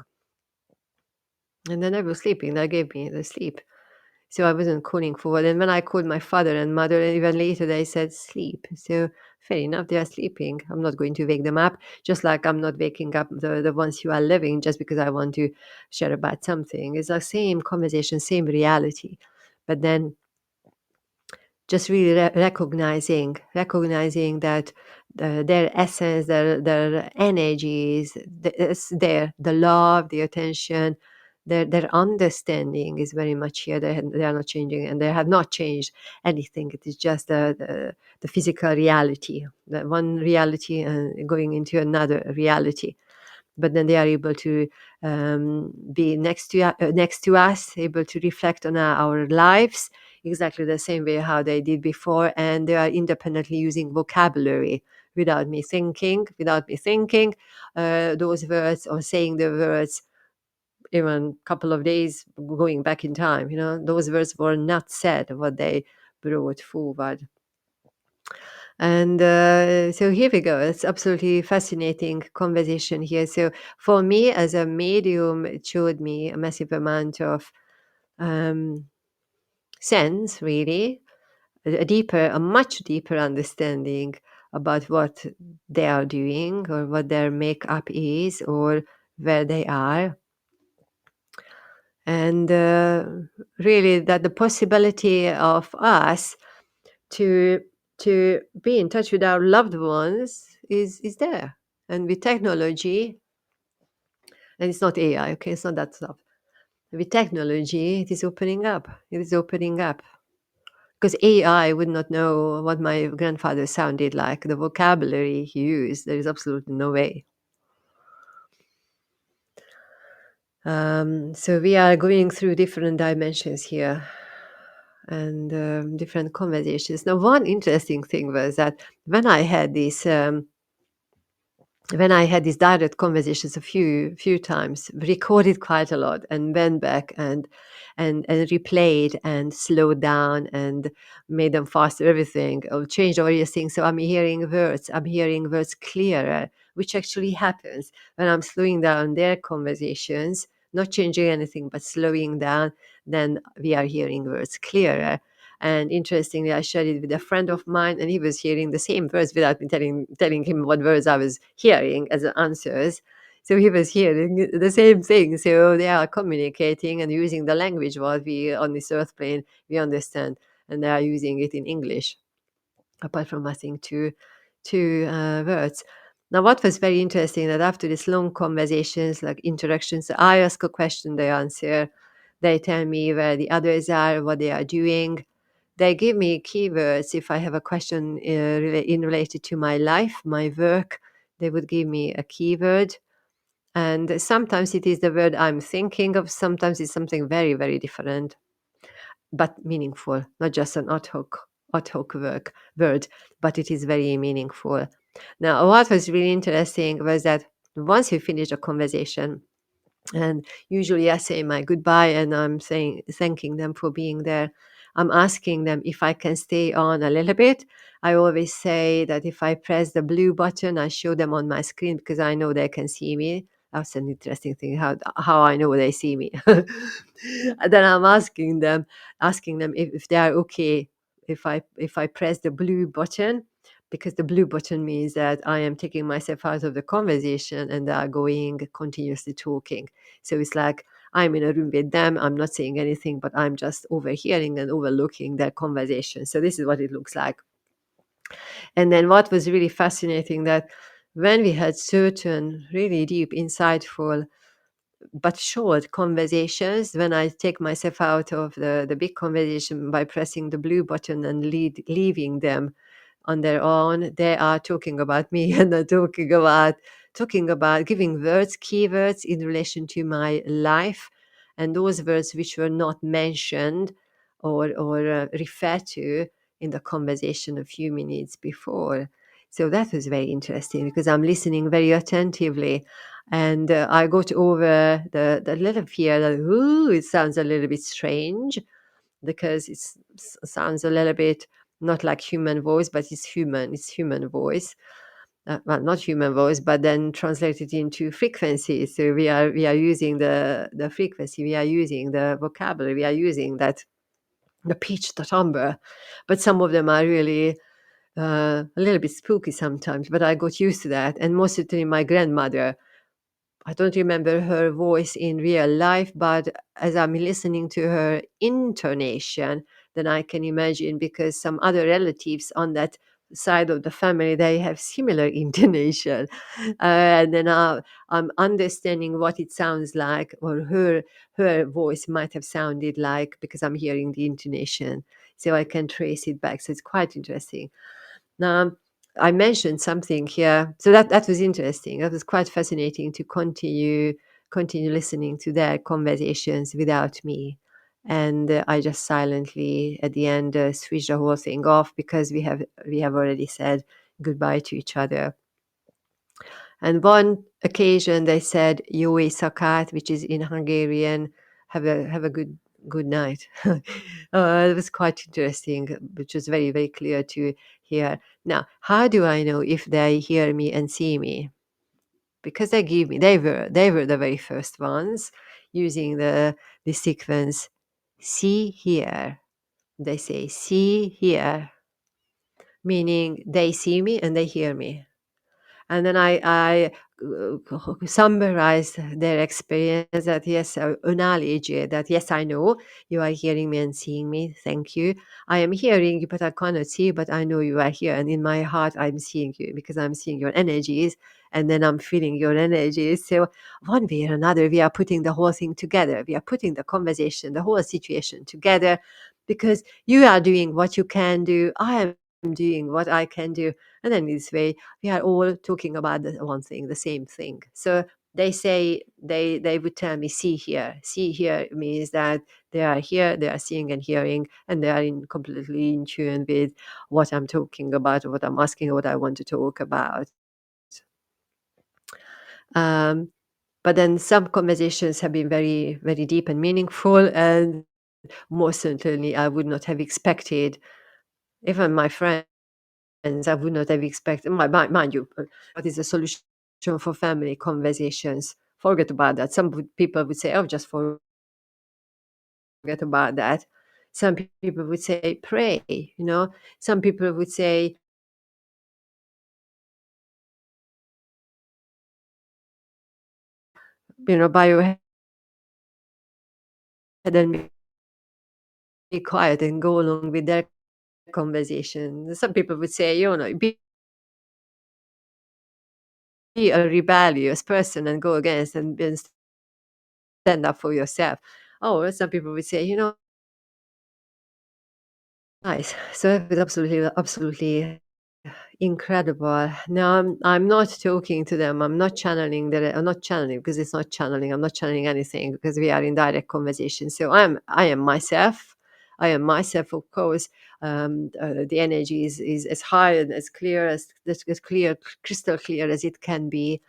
Speaker 1: And then I was sleeping. They gave me the sleep. So I wasn't calling forward. And when I called my father and mother, and even later they said sleep. So fair enough, they are sleeping. I'm not going to wake them up, just like I'm not waking up the ones who are living just because I want to share about something. It's the same conversation, same reality. But then just really recognizing that their essence, their energies, it's there, the love, the attention, their understanding is very much here. They are not changing, and they have not changed anything. It is just the physical reality, the one reality and going into another reality. But then they are able to be next to us, able to reflect on our lives exactly the same way how they did before, and they are independently using vocabulary without me thinking those words or saying the words even a couple of days going back in time. Those words were not said, what they brought forward. And so here we go. It's absolutely fascinating conversation here. So for me as a medium, it showed me a massive amount of um, sense, really, a much deeper understanding about what they are doing or what their makeup is or where they are. And really that the possibility of us to be in touch with our loved ones is there. And with technology, and it's not AI, okay, it's not that stuff. With technology, it is opening up because AI would not know what my grandfather sounded like, the vocabulary he used. There is absolutely no way. So we are going through different dimensions here and different conversations. Now, one interesting thing was that when I had this direct conversations a few times, recorded quite a lot, and went back and replayed and slowed down and made them faster, everything, or changed various things. So I'm hearing words clearer, which actually happens when I'm slowing down their conversations, not changing anything, but slowing down, then we are hearing words clearer. And interestingly, I shared it with a friend of mine, and he was hearing the same words without me telling him what words I was hearing as answers. So he was hearing the same thing. So they are communicating and using the language what we on this earth plane we understand, and they are using it in English. Apart from I think two words. Now, what was very interesting that after these long conversations, like interactions, I ask a question, they answer. They tell me where the others are, what they are doing. They give me keywords if I have a question related to my life, my work. They would give me a keyword. And sometimes it is the word I'm thinking of. Sometimes it's something very, very different, but meaningful, not just an ad hoc word, but it is very meaningful. Now, what was really interesting was that once we finished a conversation, and usually I say my goodbye and I'm saying thanking them for being there. I'm asking them if I can stay on a little bit. I always say that if I press the blue button, I show them on my screen because I know they can see me. That's an interesting thing how I know they see me. And then I'm asking them if they are okay if I press the blue button, because the blue button means that I am taking myself out of the conversation and they are going continuously talking. So it's like I'm in a room with them, I'm not saying anything, but I'm just overhearing and overlooking their conversation. So this is what it looks like. And then what was really fascinating that when we had certain really deep, insightful but short conversations, when I take myself out of the big conversation by pressing the blue button and leaving them on their own, they are talking about me and they're talking about giving words, keywords in relation to my life, and those words which were not mentioned or referred to in the conversation a few minutes before. So that was very interesting because I'm listening very attentively, and I got over the little fear that, ooh, it sounds a little bit strange because it sounds a little bit not like human voice, but it's human voice. Well, not human voice, but then translated into frequency. So we are using the frequency, we are using the vocabulary, we are using that the peach, the amber. But some of them are really a little bit spooky sometimes, but I got used to that. And most certainly my grandmother, I don't remember her voice in real life, but as I'm listening to her intonation, then I can imagine, because some other relatives on that side of the family, they have similar intonation. And then I'm understanding what it sounds like, or her voice might have sounded like, because I'm hearing the intonation. So I can trace it back. So it's quite interesting. Now, I mentioned something here, so that was interesting. That was quite fascinating to continue listening to their conversations without me. And I just silently at the end switched the whole thing off, because we have already said goodbye to each other. And one occasion they said "Jó éjszakát," which is in Hungarian, have a good night. It was quite interesting, which was very, very clear to hear. Now, how do I know if they hear me and see me? Because they were the very first ones using the sequence "see here." They say "see here," meaning they see me and they hear me. And then I summarized their experience, that yes, acknowledge that yes, I know you are hearing me and seeing me. Thank you. I am hearing you, but I cannot see you, but I know you are here. And in my heart, I'm seeing you, because I'm seeing your energies, and then I'm feeling your energies. So one way or another, we are putting the whole thing together. We are putting the conversation, the whole situation together, because you are doing what you can do. I am doing what I can do. And then this way, we are all talking about the one thing, the same thing. So they say they would tell me, see here. See here means that they are here, they are seeing and hearing, and they are completely in tune with what I'm talking about, what I'm asking, what I want to talk about. Um, but then some conversations have been very, very deep and meaningful, and most certainly I would not have expected, even my friends, I would not have expected, mind you, what is the solution for family conversations? Forget about that. Some people would say, oh, just forget about that. Some people would say, pray, Some people would say, bow your head and be quiet and go along with their conversation. Some people would say, be a rebellious person and go against and stand up for yourself. Oh, some people would say, nice. So it was absolutely incredible. Now I'm not talking to them. I'm not channeling that. I'm not channeling, because it's not channeling. I'm not channeling anything, because we are in direct conversation. So I am myself. I am myself, of course. The energy is as high and as clear as clear, crystal clear as it can be.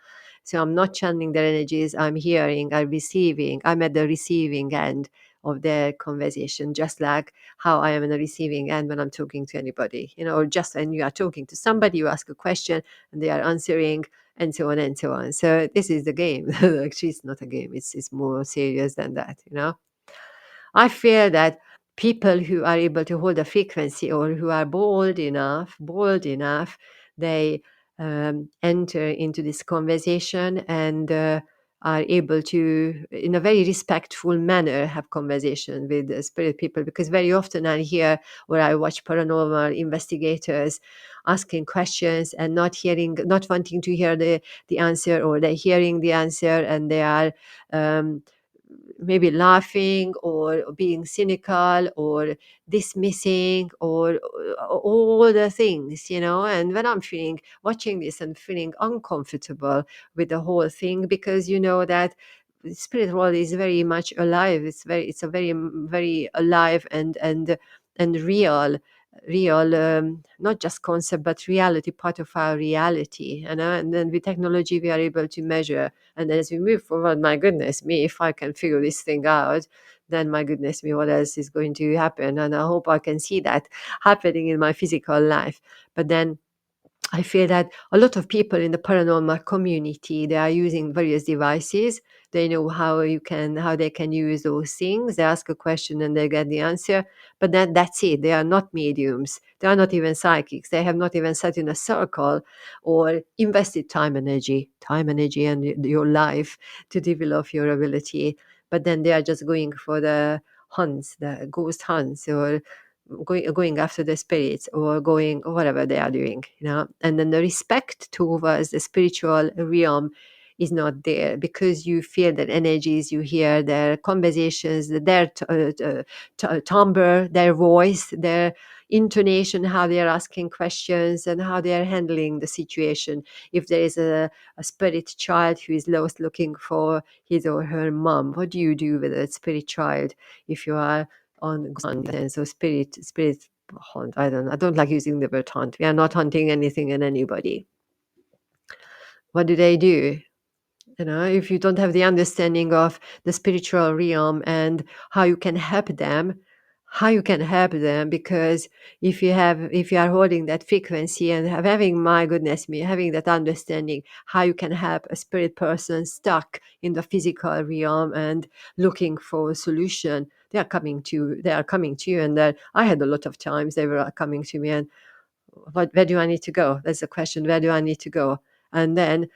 Speaker 1: So I'm not channeling their energies. I'm hearing. I'm receiving. I'm at the receiving end of their conversation, just like how I am in the receiving end when I'm talking to anybody, or just when you are talking to somebody, you ask a question and they are answering, and so on and so on. So this is the game. Actually, it's not a game. It's more serious than that. I feel that people who are able to hold a frequency, or who are bold enough, they enter into this conversation, and are able to, in a very respectful manner, have conversation with the spirit people. Because very often I hear, or I watch paranormal investigators asking questions and not wanting to hear the answer, or they're hearing the answer and they are um, maybe laughing or being cynical or dismissing, or all the things. And when I'm feeling watching this and feeling uncomfortable with the whole thing, because you know that the spirit world is very much alive. It's a very, very alive and real, not just concept, but reality, part of our reality. And then with technology we are able to measure. And as we move forward, my goodness me, if I can figure this thing out, then my goodness me, what else is going to happen? And I hope I can see that happening in my physical life. But then I feel that a lot of people in the paranormal community, they are using various devices. They know how they can use those things. They ask a question and they get the answer. But then that's it. They are not mediums. They are not even psychics. They have not even sat in a circle or invested time, energy, and your life to develop your ability. But then they are just going for the hunts, the ghost hunts, or going after the spirits, or going whatever they are doing, and then the respect towards the spiritual realm is not there, because you feel that energies, you hear their conversations, their timbre, their voice, their intonation, how they are asking questions and how they are handling the situation. If there is a spirit child who is lost looking for his or her mom, what do you do with a spirit child? If you are on hunt, and so spirit hunt, I don't like using the word hunt. We are not hunting anything and anybody. What do they do? If you don't have the understanding of the spiritual realm and how you can help them, because if you are holding that frequency and having, my goodness me, having that understanding, how you can help a spirit person stuck in the physical realm and looking for a solution. They are coming to you, and I had a lot of times they were coming to me, and where do I need to go? That's the question. Where do I need to go? And then,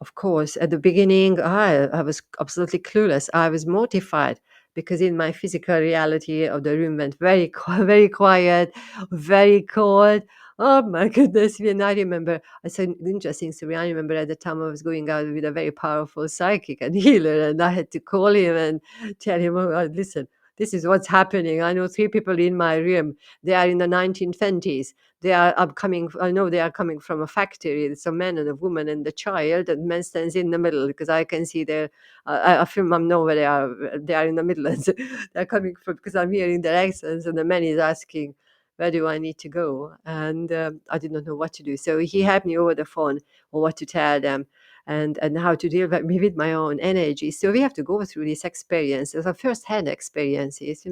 Speaker 1: of course, at the beginning, I was absolutely clueless. I was mortified, because in my physical reality of the room went very, very quiet, very cold. Oh my goodness! And I remember, I said an interesting story. I remember at the time I was going out with a very powerful psychic and healer, and I had to call him and tell him, "Oh, listen, this is what's happening. I know 3 people in my room. They are in the 1920s. They are upcoming. I know they are coming from a factory. It's a man and a woman and a child, and man stands in the middle, because I can see their. I feel I know where they are. They are in the middle, and they're coming from, because I'm hearing their accents, and the man is asking, where do I need to go? And I did not know what to do. So he helped me over the phone or what to tell them, and how to deal with my own energy. So we have to go through these experiences, first-hand experiences.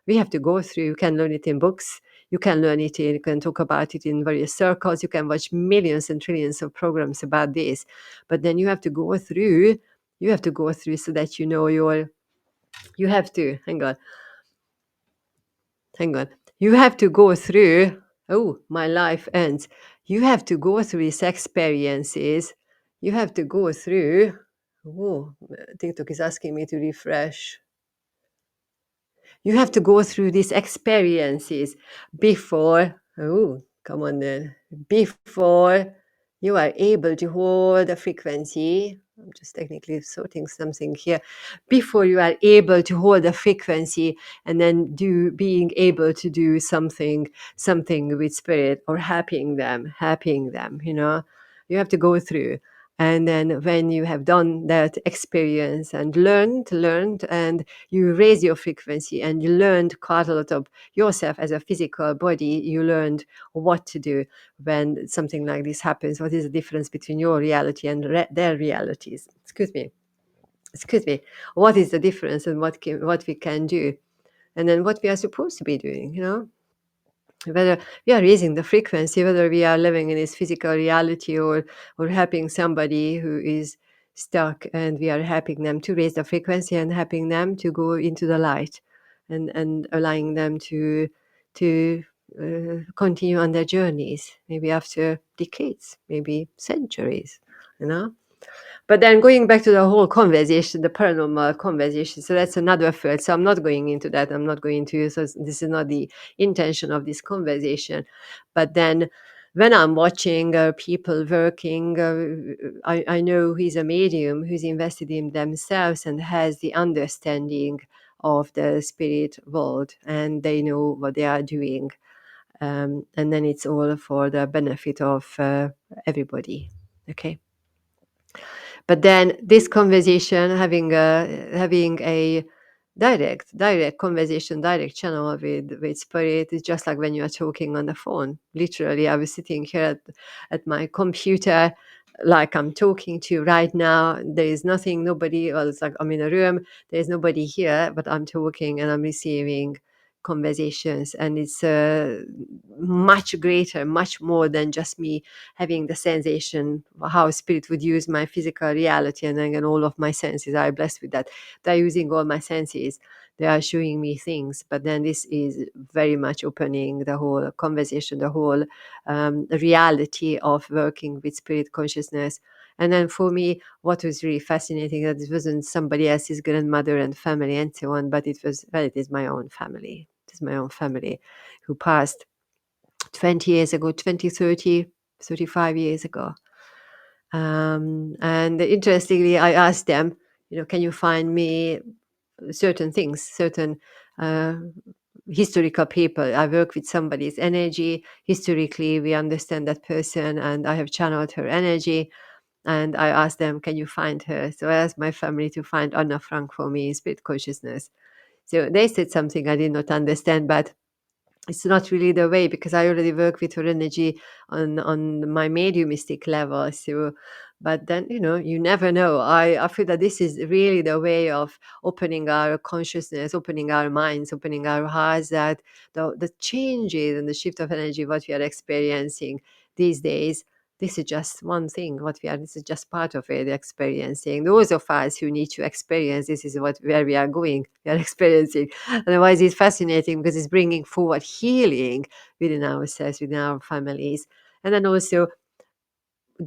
Speaker 1: We have to go through. You can learn it in books. You can learn it you can talk about it in various circles. You can watch millions and trillions of programs about this. But then you have to go through. You have to go through so that you have to, hang on. You have to go through. Oh, my life ends. You have to go through these experiences. You have to go through. Oh, TikTok is asking me to refresh. You have to go through these experiences before, oh, come on then, before you are able to hold a frequency. I'm just technically sorting something here. Before you are able to hold a frequency and then being able to do something with spirit, or helping them. You have to go through. And then when you have done that experience and learned, and you raise your frequency, and you learned quite a lot of yourself as a physical body, you learned what to do when something like this happens. What is the difference between your reality and their realities? Excuse me. What is the difference, and what we can do, and then what we are supposed to be doing. Whether we are raising the frequency, whether we are living in this physical reality, or helping somebody who is stuck, and we are helping them to raise the frequency and helping them to go into the light, and allowing them to continue on their journeys, maybe after decades, maybe centuries, you know. But then going back to the whole conversation, the paranormal conversation, so that's another field. So I'm not going into that. I'm not going to. So this is not the intention of this conversation. But then when I'm watching people working, I know who's a medium who's invested in themselves and has the understanding of the spirit world, and they know what they are doing. And then it's all for the benefit of everybody. Okay. But then this conversation, having a direct conversation, direct channel with spirit, is just like when you are talking on the phone. Literally, I was sitting here at my computer, like I'm talking to you right now. There is nothing, nobody. Well, it's like I'm in a room. There is nobody here, but I'm talking and I'm receiving conversations, and it's much greater, much more than just me having the sensation how spirit would use my physical reality, and then all of my senses are blessed with that. They're using all my senses, they are showing me things, but then this is very much opening the whole conversation, the whole reality of working with spirit consciousness. And then for me, what was really fascinating that it wasn't somebody else's grandmother and family and so on, but it was, well, it is my own family. It is my own family who passed 20 years ago, 20, 30, 35 years ago. And interestingly, I asked them, can you find me certain things, certain uh, historical people. I work with somebody's energy. Historically, we understand that person, and I have channeled her energy. And I asked them, can you find her? So I asked my family to find Anna Frank for me in spirit consciousness. So they said something I did not understand, but it's not really the way, because I already work with her energy on my mediumistic level. So, but then you never know. I feel that this is really the way of opening our consciousness, opening our minds, opening our hearts. That the changes and the shift of energy what we are experiencing these days. This is just one thing. What we are. This is just part of it. Experiencing. Those of us who need to experience this is where we are going. We are experiencing. Otherwise, it's fascinating because it's bringing forward healing within ourselves, within our families, and then also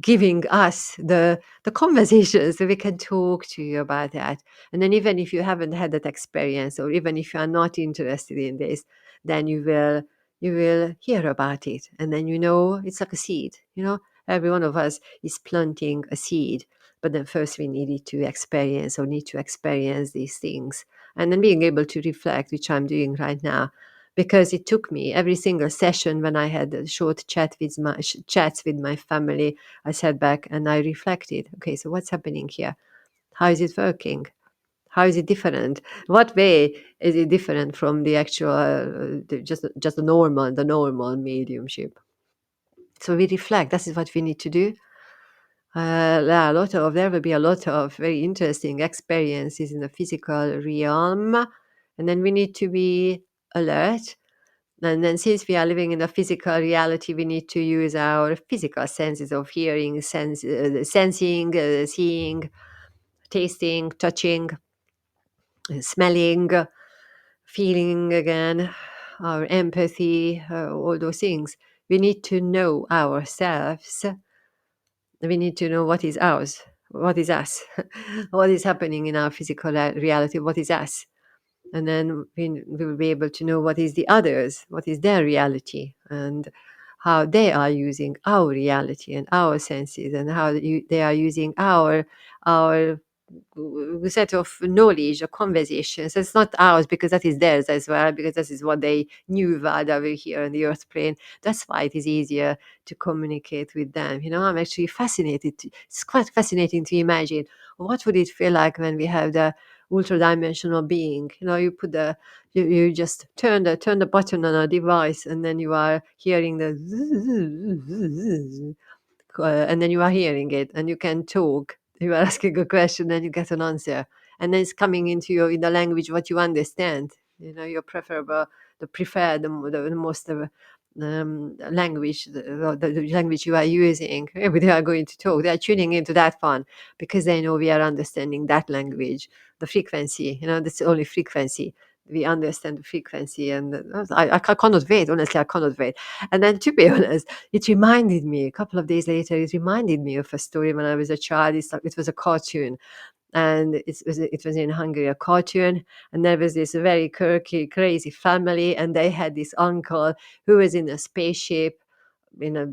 Speaker 1: giving us the conversation so we can talk to you about that. And then even if you haven't had that experience, or even if you are not interested in this, then you will hear about it, and then it's like a seed. Every one of us is planting a seed, but then first we needed to experience, or need to experience these things, and then being able to reflect, which I'm doing right now, because it took me every single session when I had a short chats with my family. I sat back and I reflected. Okay, so what's happening here? How is it working? How is it different? What way is it different from the actual, just the normal mediumship? So we reflect. That is what we need to do. There will be a lot of very interesting experiences in the physical realm, and then we need to be alert. And then, since we are living in a physical reality, we need to use our physical senses of hearing, sensing, seeing, tasting, touching, smelling, feeling again, our empathy, all those things. We need to know ourselves. We need to know what is ours, what is us, what is happening in our physical reality, what is us. And then we will be able to know what is the others, what is their reality, and how they are using our reality and our senses, and how they are using our set of knowledge or conversations. It's not ours because that is theirs as well, because this is what they knew while they were here on the earth plane. That's why it is easier to communicate with them. I'm actually fascinated. It's quite fascinating to imagine what would it feel like when we have the ultra-dimensional being. You put you just turn the button on a device, and then you are hearing the and then you are hearing it, and you can talk. You are asking a question and you get an answer, and then it's coming into you in the language what you understand. Your preferable, the preferred, the most language, the language you are using. Maybe they are going to talk. They are tuning into that one because they know we are understanding that language, the frequency. That's the only frequency. We understand the frequency, and I cannot wait. Honestly, I cannot wait. And then, to be honest, it reminded me, a couple of days later, it reminded me of a story when I was a child. It was a cartoon, and it was in Hungary, a cartoon, and there was this very quirky, crazy family, and they had this uncle who was in a spaceship in a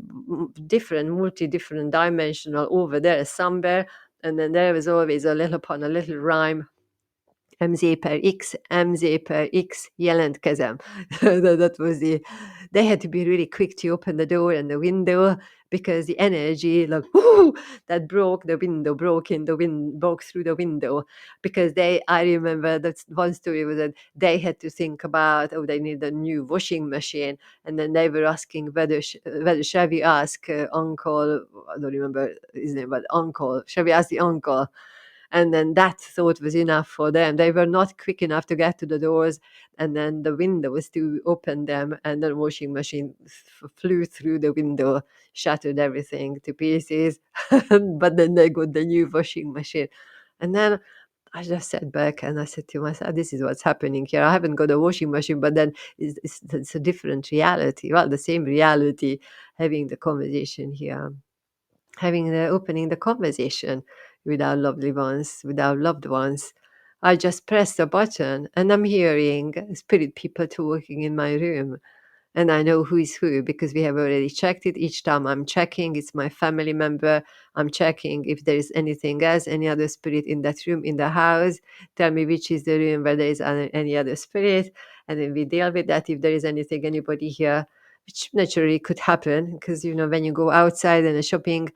Speaker 1: different dimensional over there somewhere, and then there was always a little rhyme. MZ per X, MZ per X jelentkezem. That was they had to be really quick to open the door and the window, because the energy, like, whoo, that broke through the window. Because I remember that one story was that they had to think about, they need a new washing machine. And then they were asking whether shall we ask uncle, I don't remember his name, but uncle, shall we ask the uncle? And then that thought was enough for them. They were not quick enough to get to the doors and then the windows to open them. And the washing machine flew through the window, shattered everything to pieces. But then they got the new washing machine. And then I just sat back and I said to myself, this is what's happening here. I haven't got a washing machine, but then it's a different reality. Well, the same reality, having the conversation here, having the opening the conversation with our lovely ones, with our loved ones. I just pressed a button and I'm hearing spirit people talking in my room, and I know who is who because we have already checked it. Each time I'm checking, it's my family member. I'm checking if there is anything else, any other spirit in that room, in the house. Tell me which is the room where there is any other spirit. And then we deal with that if there is anything, anybody here, which naturally could happen because, when you go outside in a shopping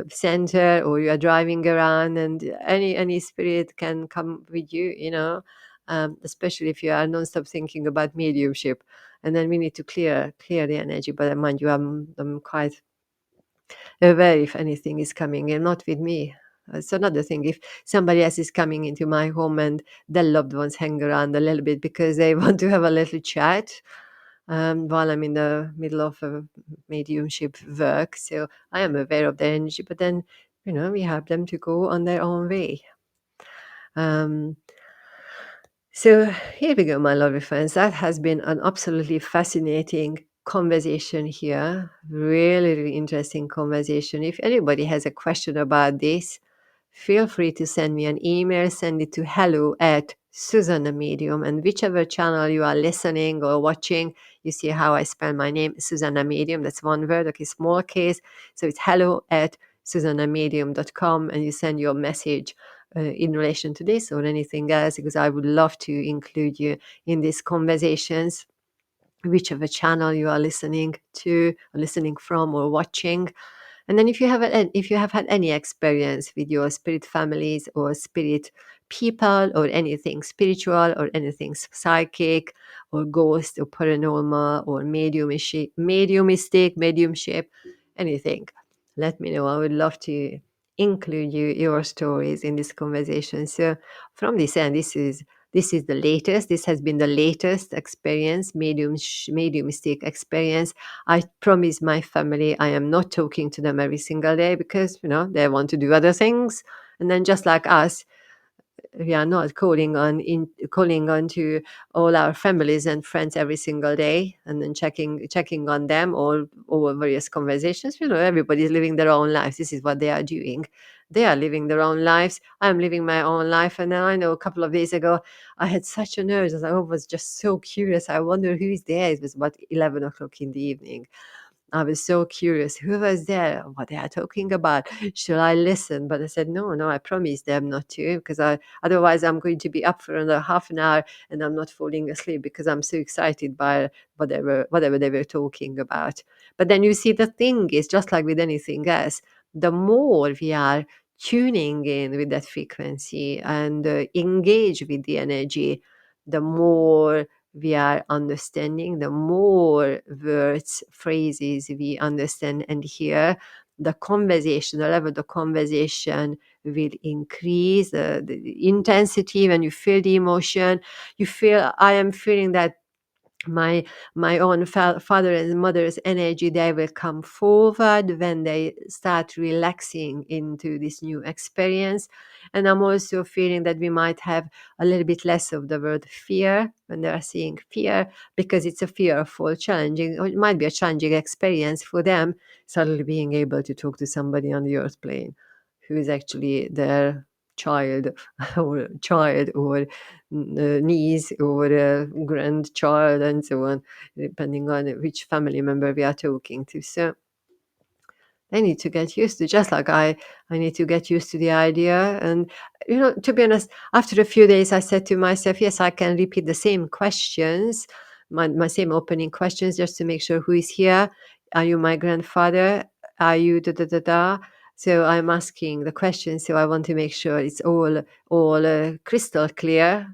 Speaker 1: center, or you are driving around, and any spirit can come with you. Especially if you are non-stop thinking about mediumship, and then we need to clear the energy. But mind you, I'm quite aware if anything is coming in, not with me. It's another thing if somebody else is coming into my home and their loved ones hang around a little bit because they want to have a little chat while I'm in the middle of a mediumship work. So I am aware of their energy, but then we have them to go on their own way. um, So here we go, my lovely friends. That has been an absolutely fascinating conversation here. Really, really interesting conversation. If anybody has a question about this, feel free to send me an email. Send it to hello@Zsuzsanna Medium. And whichever channel you are listening or watching, you see how I spell my name, Zsuzsanna Medium. That's one word, okay, small case. So it's hello@ZsuzsannaMedium.com, and you send your message in relation to this or anything else, because I would love to include you in these conversations, whichever channel you are listening to, or listening from, or watching. And then if you have had any experience with your spirit families or spirit people or anything spiritual or anything psychic or ghost or paranormal or mediumship, anything, let me know. I would love to include your stories in this conversation. So from this end, this is the latest. This has been the latest experience, mediumistic experience. I promise my family I am not talking to them every single day because, they want to do other things. And then just like us, we are not calling on to all our families and friends every single day and then checking on them all over various conversations. Everybody's living their own lives. This is what they are doing. They are living their own lives. I'm living my own life. And then I know a couple of days ago I had such an urge. I was just so curious. I wonder who is there. It was about 11 o'clock in the evening. I was so curious who was there, what they are talking about. Should I listen? But I said, no, I promised them not to, because otherwise I'm going to be up for another half an hour and I'm not falling asleep because I'm so excited by whatever they were talking about. But then you see, the thing is, just like with anything else, the more we are tuning in with that frequency and engage with the energy, the more we are understanding, the more words, phrases we understand and hear, the conversation, the level of the conversation will increase, the intensity. When you feel the emotion, I am feeling that my own father and mother's energy, they will come forward when they start relaxing into this new experience. And I'm also feeling that we might have a little bit less of the word fear when they are seeing fear, because it's a fearful, challenging, or it might be a challenging experience for them, suddenly being able to talk to somebody on the earth plane who is actually their child or niece or a grandchild and so on, depending on which family member we are talking to. So I need to get used to, just like I need to get used to the idea. And, to be honest, after a few days, I said to myself, yes, I can repeat the same questions, my same opening questions, just to make sure who is here. Are you my grandfather? Are you da da da da? So I'm asking the questions. So I want to make sure it's all crystal clear.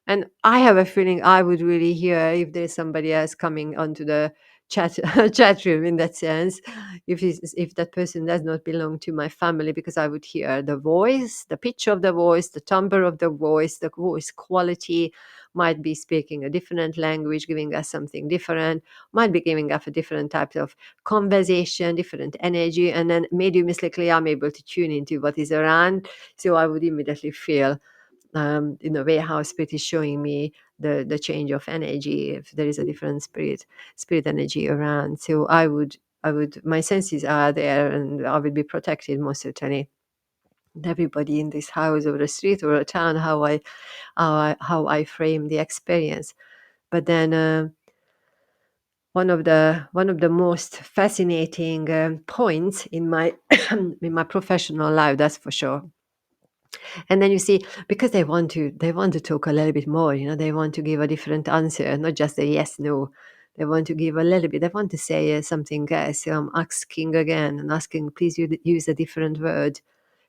Speaker 1: And I have a feeling I would really hear if there's somebody else coming onto the chat chat room in that sense, if that person does not belong to my family, because I would hear the voice, the pitch of the voice, the timbre of the voice quality, might be speaking a different language, giving us something different, might be giving us a different type of conversation, different energy, and then mediumistically I'm able to tune into what is around. So I would immediately feel, in a way, how spirit is showing me the change of energy, if there is a different spirit energy around. So I would my senses are there, and I would be protected most certainly. And everybody in this house or a street or a town, how I frame the experience. But then one of the most fascinating points in my in my professional life, that's for sure. And then you see, because they want to talk a little bit more, they want to give a different answer, not just a yes, no. They want to give a little bit. They want to say something else. So I'm asking again and asking, please use a different word.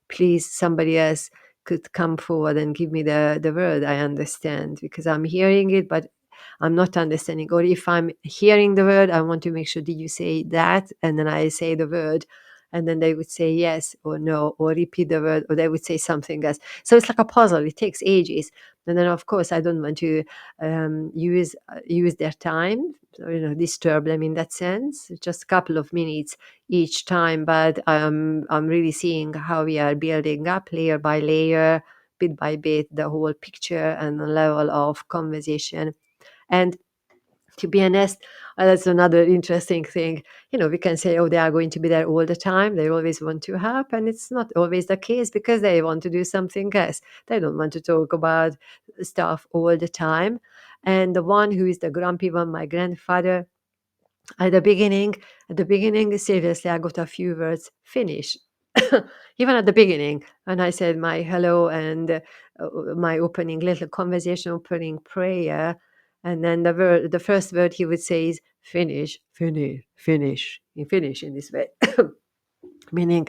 Speaker 1: Please, somebody else could come forward and give me the word I understand, because I'm hearing it, but I'm not understanding. Or if I'm hearing the word, I want to make sure, did you say that? And then I say the word. And then they would say yes or no, or repeat the word, or they would say something else. So it's like a puzzle. It takes ages. And then, of course, I don't want to use their time, so, disturb them in that sense. Just a couple of minutes each time, but I'm really seeing how we are building up layer by layer, bit by bit, the whole picture and the level of conversation. And to be honest, that's another interesting thing. We can say, oh, they are going to be there all the time. They always want to help. And it's not always the case, because they want to do something else. They don't want to talk about stuff all the time. And the one who is the grumpy one, my grandfather, at the beginning, seriously, I got a few words, finish. Even at the beginning, when I said my hello and my opening little conversation, opening prayer, and then the first word he would say is finish, finish, finish. You finish in this way, meaning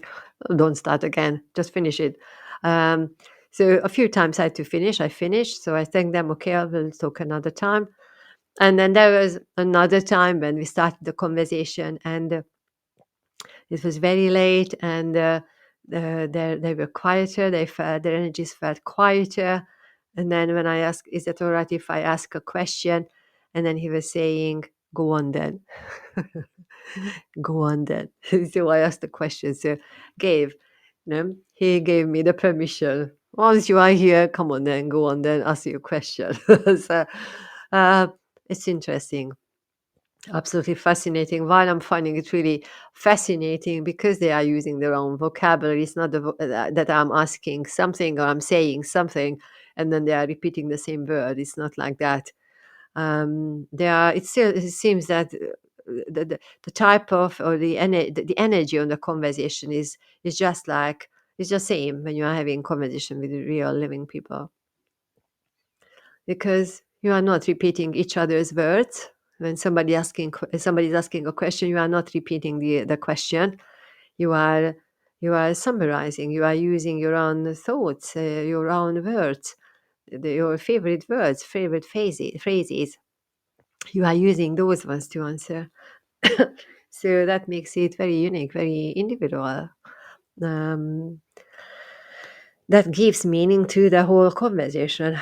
Speaker 1: don't start again, just finish it. Um, so a few times I had to finish. I finished, so I thanked them. Okay, I will talk another time. And then there was another time when we started the conversation, and it was very late, and they were quieter. Their energies felt quieter. And then when I asked, "Is it all right if I ask a question?" And then he was saying, "Go on then." Go on then. So I asked the question. So gave, he gave me the permission. Once you are here, come on then, go on then, ask your question. So uh, it's interesting. Absolutely fascinating. While I'm finding it really fascinating, because they are using their own vocabulary. It's not that I'm asking something or I'm saying something and then they are repeating the same word. It's not like that. They are. It seems that the type of, or the energy on the conversation is just like, it's just same when you are having conversation with real living people, because you are not repeating each other's words. When somebody is asking a question, you are not repeating the question. You are summarizing. You are using your own thoughts, your own words, your favorite words, favorite phrases. You are using those ones to answer. So that makes it very unique, very individual. Um, that gives meaning to the whole conversation.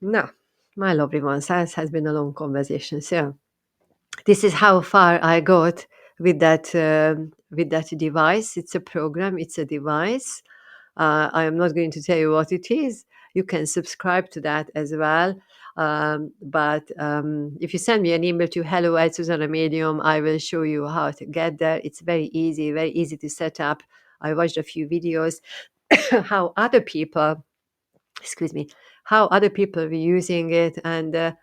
Speaker 1: No, my lovely ones, that has been a long conversation. So this is how far I got with that device. It's a program. It's a device. I am not going to tell you what it is. You can subscribe to that as well. But if you send me an email to hello at Zsuzsanna Medium, I will show you how to get there. It's very easy to set up. I watched a few videos how other people, excuse me, how other people were using it, and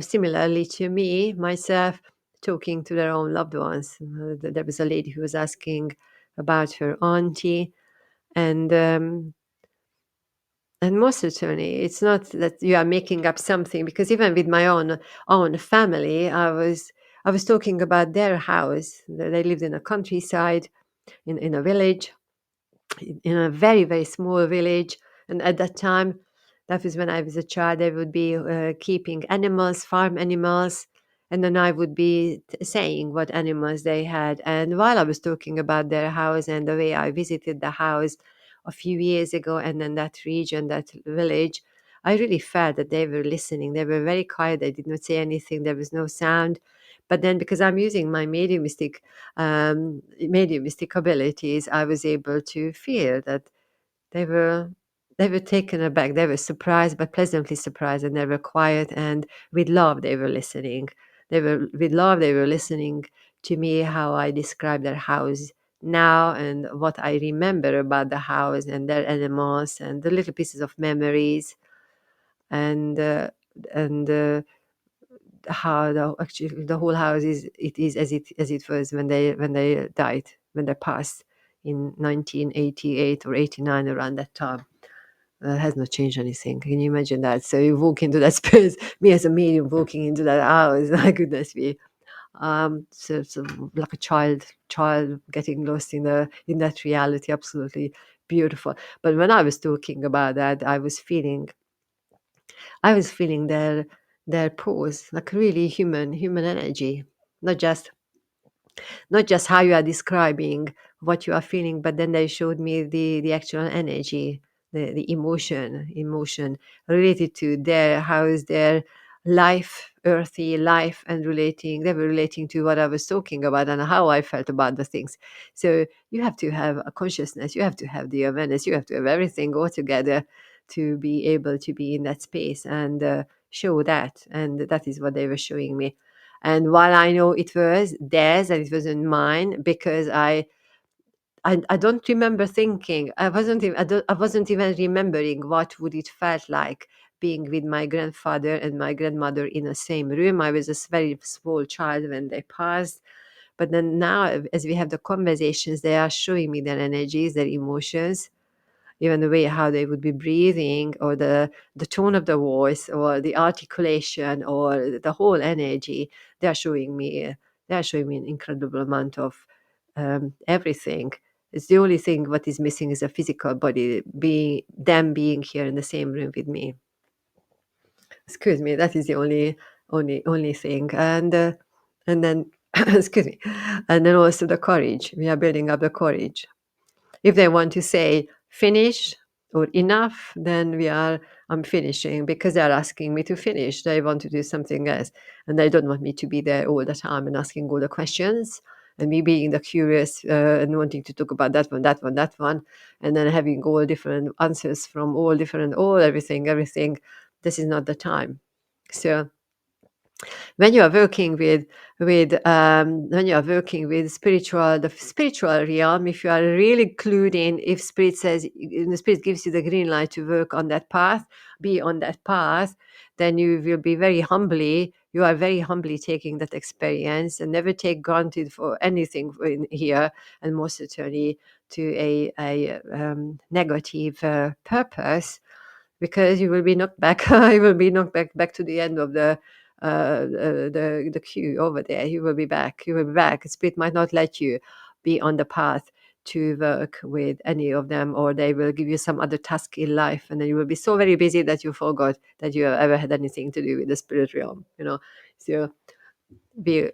Speaker 1: similarly to me, myself, talking to their own loved ones. There was a lady who was asking about her auntie, and most certainly, it's not that you are making up something, because even with my own family, I was talking about their house. They lived in a countryside, in a village, in a very, very small village. And at that time, that was when I was a child, they would be keeping animals, farm animals. and then I would be saying what animals they had. And while I was talking about their house and the way I visited the house a few years ago, and then that region, that village, I really felt that they were listening. They were very quiet. They did not say anything. There was no sound. But then, because I'm using my mediumistic abilities, I was able to feel that they were they were taken aback. They were surprised, but pleasantly surprised, and they were quiet, and with love they were listening. They were with love they were listening to me, how I describe their house now, and what I remember about the house and their animals and the little pieces of memories, and and how actually the whole house is as it was when they died, when they passed in 1988 or 89, around that time. Has not changed anything. Can you imagine that? So you walk into that space, me as a medium walking into that house, my goodness me. So like a child getting lost in that reality, absolutely beautiful. But when I was talking about that, I was feeling their pose, like really human energy, not just not just how you are describing what you are feeling, but then they showed me the actual energy, the emotion related to their how is their life, earthy life, and relating they were relating to what I was talking about and how I felt about the things. So you have to have a consciousness, you have to have the awareness, you have to have everything all together to be able to be in that space and show that. And that is what they were showing me. And while I know it was theirs and it wasn't mine, because I don't remember thinking, I wasn't even remembering what would it felt like being with my grandfather and my grandmother in the same room. I was a very small child when they passed. But then now, as we have the conversations, they are showing me their energies, their emotions, even the way how they would be breathing, or the tone of the voice, or the articulation, or the whole energy. they are showing me they are showing me an incredible amount of everything. It's the only thing what is missing is a physical body, being here in the same room with me. Excuse me, that is the only thing. And then excuse me, and then also the courage. We are building up the courage. If they want to say finish or enough, then I'm finishing, because they're asking me to finish. They want to do something else. And they don't want me to be there all the time and asking all the questions, and me being the curious and wanting to talk about that one, that one, that one, and then having all different answers from everything. This is not the time. So when you are working with the spiritual realm, if you are really clued in, if the spirit gives you the green light to work on that path, be on that path, then you are very humbly taking that experience, and never take granted for anything in here, and most certainly to a negative purpose, because you will be knocked back. You will be knocked back to the end of the queue over there. You will be back. You will be back. Spirit might not let you be on the path to work with any of them, or they will give you some other task in life, and then you will be so very busy that you forgot that you have ever had anything to do with the spirit realm. So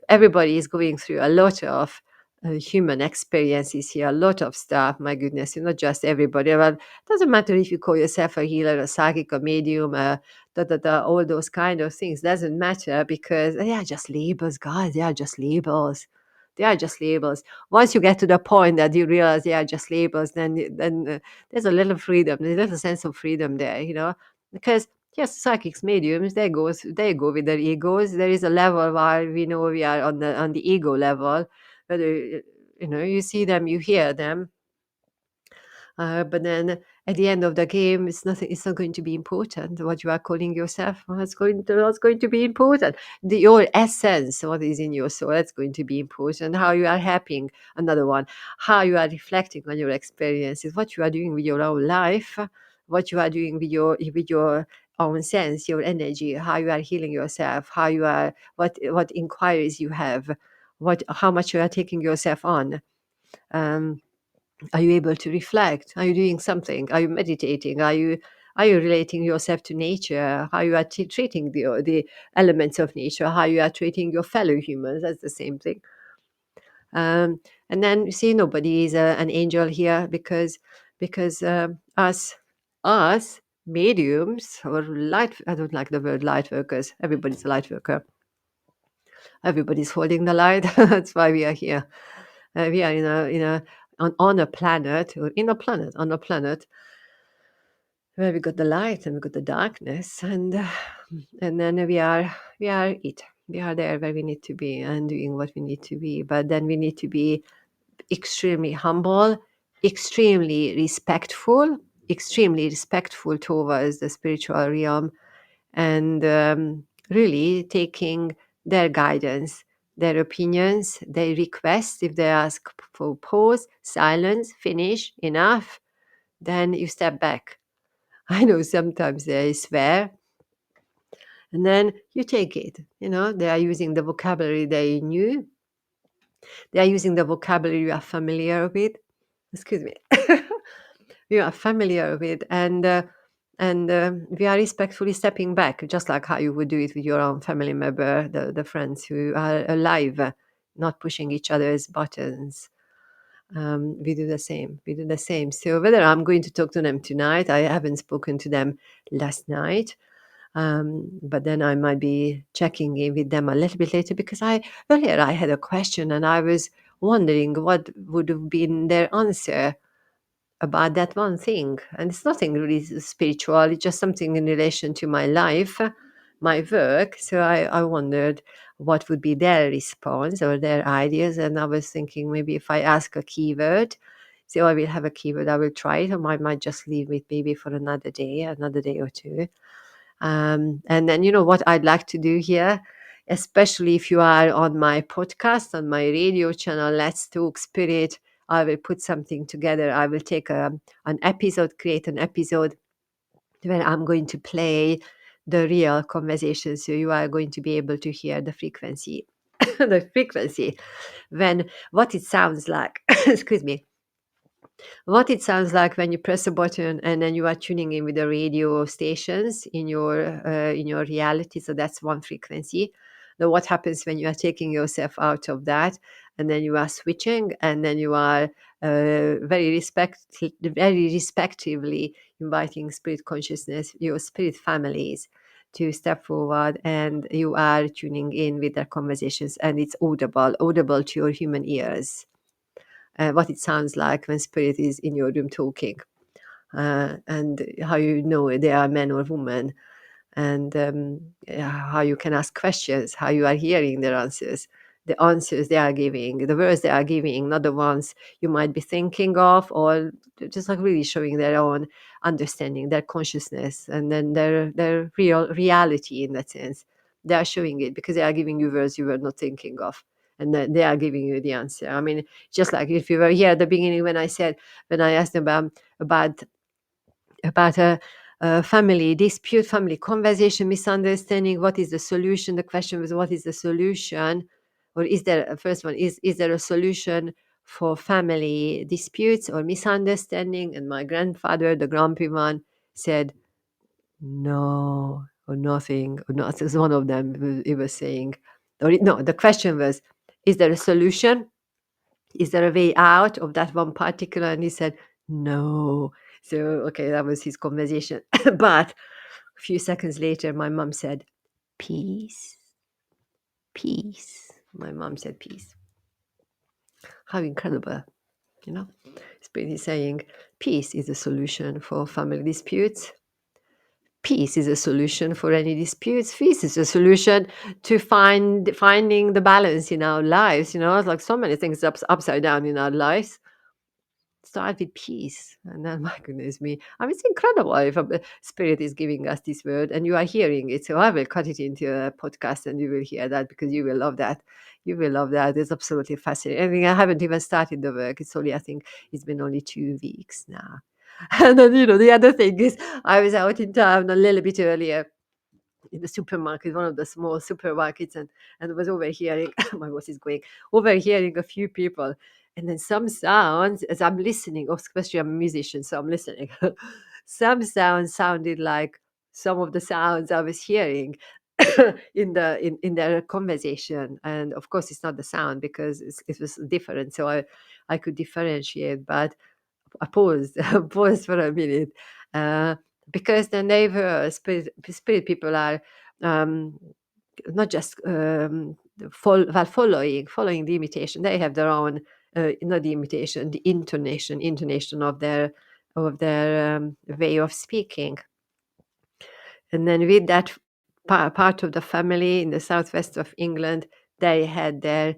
Speaker 1: everybody is going through a lot of human experiences here, a lot of stuff. My goodness, not just everybody. Well, it doesn't matter if you call yourself a healer, a psychic, a medium, all those kind of things. Doesn't matter, because they are just labels, guys. They are just labels. They are just labels. Once you get to the point that you realize they are just labels, then there's a little freedom, there's a little sense of freedom there. Because yes, psychics, mediums, they go with their egos. There is a level where we know we are on the ego level. Whether you see them, you hear them, but then at the end of the game, it's nothing. It's not going to be important what you are calling yourself. What's going to be important? Your essence, what is in your soul, that's going to be important. How you are helping another one, how you are reflecting on your experiences, what you are doing with your own life, what you are doing with your own sense, your energy, how you are healing yourself, how you are, what inquiries you have, how much you are taking yourself on. Um, are you able to reflect? Are you doing something? Are you meditating? Are you relating yourself to nature? How you are treating the elements of nature? How you are treating your fellow humans? That's the same thing. um, and then you see nobody is an angel here, because us mediums or light, I don't like the word light workers. Everybody's a light worker. Everybody's holding the light. That's why we are here. We are on a planet, or in a planet, on a planet where we got the light and we got the darkness, and then we are it. We are there where we need to be and doing what we need to be. But then we need to be extremely humble, extremely respectful towards the spiritual realm, and really taking their guidance, their opinions, their requests. If they ask for pause, silence, finish, enough, then you step back. I know sometimes they swear, and then you take it. They are using the vocabulary they knew. They are using the vocabulary you are familiar with. Excuse me. You are familiar with, and we are respectfully stepping back, just like how you would do it with your own family member, the friends who are alive, not pushing each other's buttons. We do the same. We do the same. So whether I'm going to talk to them tonight, I haven't spoken to them last night. But then I might be checking in with them a little bit later, because earlier I had a question and I was wondering what would have been their answer about that one thing. And it's nothing really spiritual, it's just something in relation to my life, my work. So I wondered what would be their response or their ideas. And I was thinking, maybe if I ask a keyword, so I will have a keyword, I will try it, or I might just leave it maybe for another day or two. And then, what I'd like to do here, especially if you are on my podcast, on my radio channel, Let's Talk Spirit, I will put something together. I will take create an episode where I'm going to play the real conversation. So you are going to be able to hear the frequency, the frequency, what it sounds like. Excuse me, what it sounds like when you press a button and then you are tuning in with the radio stations in your reality. So that's one frequency. Now what happens when you are taking yourself out of that, and then you are switching, and then you are very respectively inviting spirit consciousness, your spirit families, to step forward, and you are tuning in with their conversations, and it's audible to your human ears, what it sounds like when spirit is in your room talking, and how you know they are men or women, and how you can ask questions, how you are hearing their answers, the answers they are giving, the words they are giving, not the ones you might be thinking of, or just like really showing their own understanding, their consciousness, and then their real reality in that sense. They are showing it because they are giving you words you were not thinking of, and then they are giving you the answer. I mean, just like if you were here at the beginning when I asked them about a family dispute, family conversation, misunderstanding. What is the solution? The question was, what is the solution? Or is there a first one? Is there a solution for family disputes or misunderstanding? And my grandfather, the grumpy one, said no, or nothing, or not. It was one of them. He was saying, no. The question was, is there a solution? Is there a way out of that one particular? And he said, no. So, okay, that was his conversation. But a few seconds later, my mom said, peace, peace. My mom said, peace. How incredible, you know? Spirit is saying, peace is a solution for family disputes. Peace is a solution for any disputes. Peace is a solution to finding the balance in our lives. It's like so many things upside down in our lives. Start with peace, and then my goodness me, I mean, it's incredible if a spirit is giving us this word and you are hearing it. So I will cut it into a podcast and you will hear that, because you will love that. You will love that. It's absolutely fascinating. I mean, I haven't even started the work. I think it's been only 2 weeks now. And then, the other thing is, I was out in town a little bit earlier in the supermarket, one of the small supermarkets, and was overhearing, my voice is going, overhearing a few people, and then some sounds as I'm listening, especially I'm a musician, so I'm listening. some sounds sounded like some of the sounds I was hearing in their conversation. And of course, it's not the sound because it was different. So I could differentiate, but I paused, paused for a minute, uh, because the neighbor spirit people are um, not just following the imitation. They have their own, not the imitation, the intonation of their way of speaking. And then with that part of the family in the southwest of England, they had their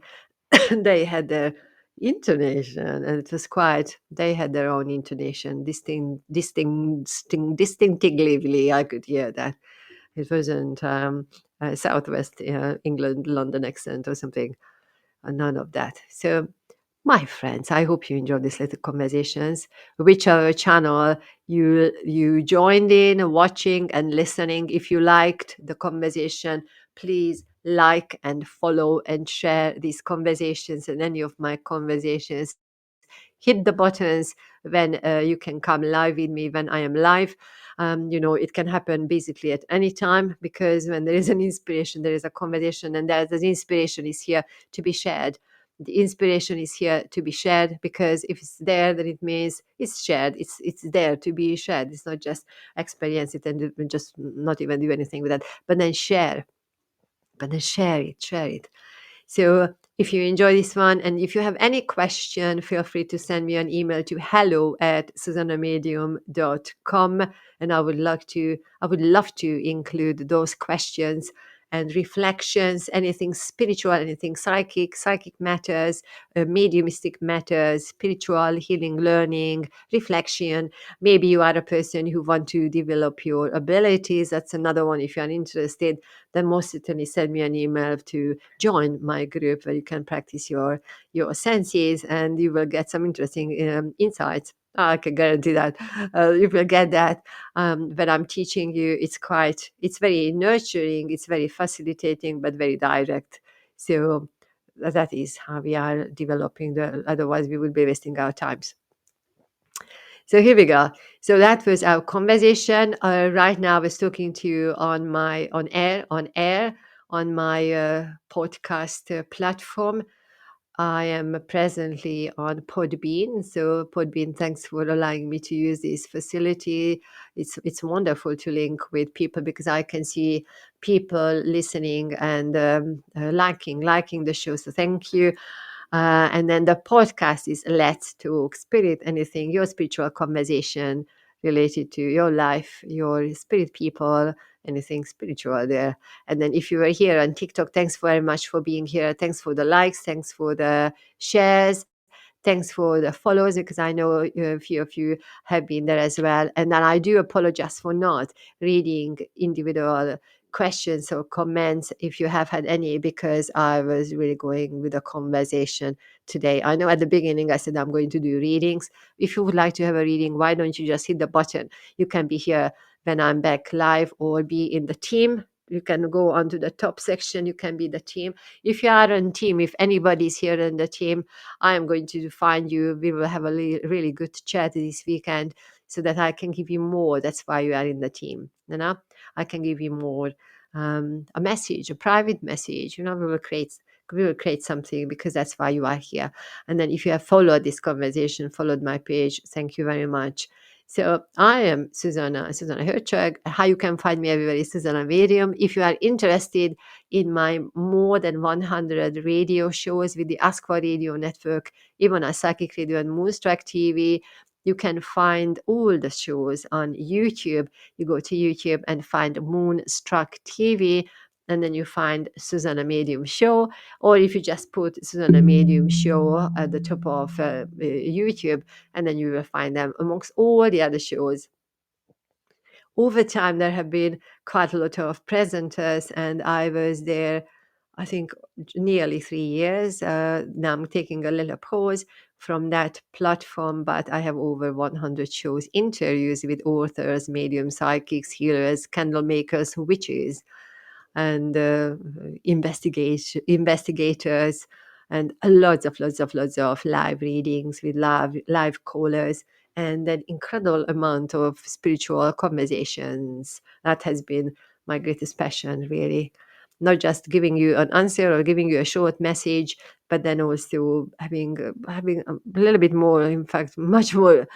Speaker 1: they had their intonation, and it was quite. They had their own intonation, distinctively. I could hear that it wasn't southwest England London accent or something. None of that. So my friends, I hope you enjoyed these little conversations. Whichever channel you joined in, watching and listening, if you liked the conversation, please like and follow and share these conversations and any of my conversations. Hit the buttons when you can come live with me when I am live. It can happen basically at any time, because when there is an inspiration, there is a conversation, and that the inspiration is here to be shared. The inspiration is here to be shared, because if it's there, then it means it's shared. It's there to be shared. It's not just experience it and just not even do anything with that, but then share. But then share it. So if you enjoy this one, and if you have any question, feel free to send me an email to hello@zsuzannamedium.com, and I would love to include those questions and reflections, anything spiritual, anything psychic matters, mediumistic matters, spiritual healing, learning, reflection. Maybe you are a person who want to develop your abilities. That's another one. If you're interested, then most certainly send me an email to join my group, where you can practice your senses, and you will get some interesting insights. I can guarantee that you will get that when I'm teaching you. It's very nurturing, it's very facilitating, but very direct. So that is how we are developing otherwise we would be wasting our times. So here we go. So that was our conversation. Right now, I was talking to you on my podcast platform. I am presently on Podbean. So Podbean, thanks for allowing me to use this facility. It's wonderful to link with people, because I can see people listening and liking the show. So thank you. And then the podcast is Let's Talk Spirit, anything, your spiritual conversation related to your life, your spirit people, anything spiritual there. And then if you were here on TikTok, thanks very much for being here. Thanks for the likes. Thanks for the shares. Thanks for the follows, because I know a few of you have been there as well. And then I do apologize for not reading individual questions or comments if you have had any, because I was really going with the conversation today. I know at the beginning I said I'm going to do readings. If you would like to have a reading, why don't you just hit the button? You can be here when I'm back live, or be in the team. You can go onto the top section. You can be the team. If you are on team, if anybody's here in the team, I am going to find you. We will have a really good chat this weekend, so that I can give you more. That's why you are in the team. I can give you more, a message, a private message. We will create something, because that's why you are here. And then if you have followed this conversation, followed my page, thank you very much. So I am Zsuzsanna Herceg. How you can find me everywhere is Zsuzsanna Medium. If you are interested in my more than 100 radio shows with the Ask for Radio network, even on Psychic Radio and Moonstruck TV, you can find all the shows on YouTube. You go to YouTube and find Moonstruck TV, and then you find Zsuzsanna Medium Show. Or if you just put Zsuzsanna Medium Show at the top of YouTube, and then you will find them amongst all the other shows. Over time, there have been quite a lot of presenters, and I was there, I think, nearly 3 years. Now I'm taking a little pause from that platform, but I have over 100 shows, interviews with authors, mediums, psychics, healers, candle makers, witches, and investigators, and lots of live readings with live callers, and an incredible amount of spiritual conversations. That has been my greatest passion, really. Not just giving you an answer or giving you a short message, but then also having a little bit more, in fact, much more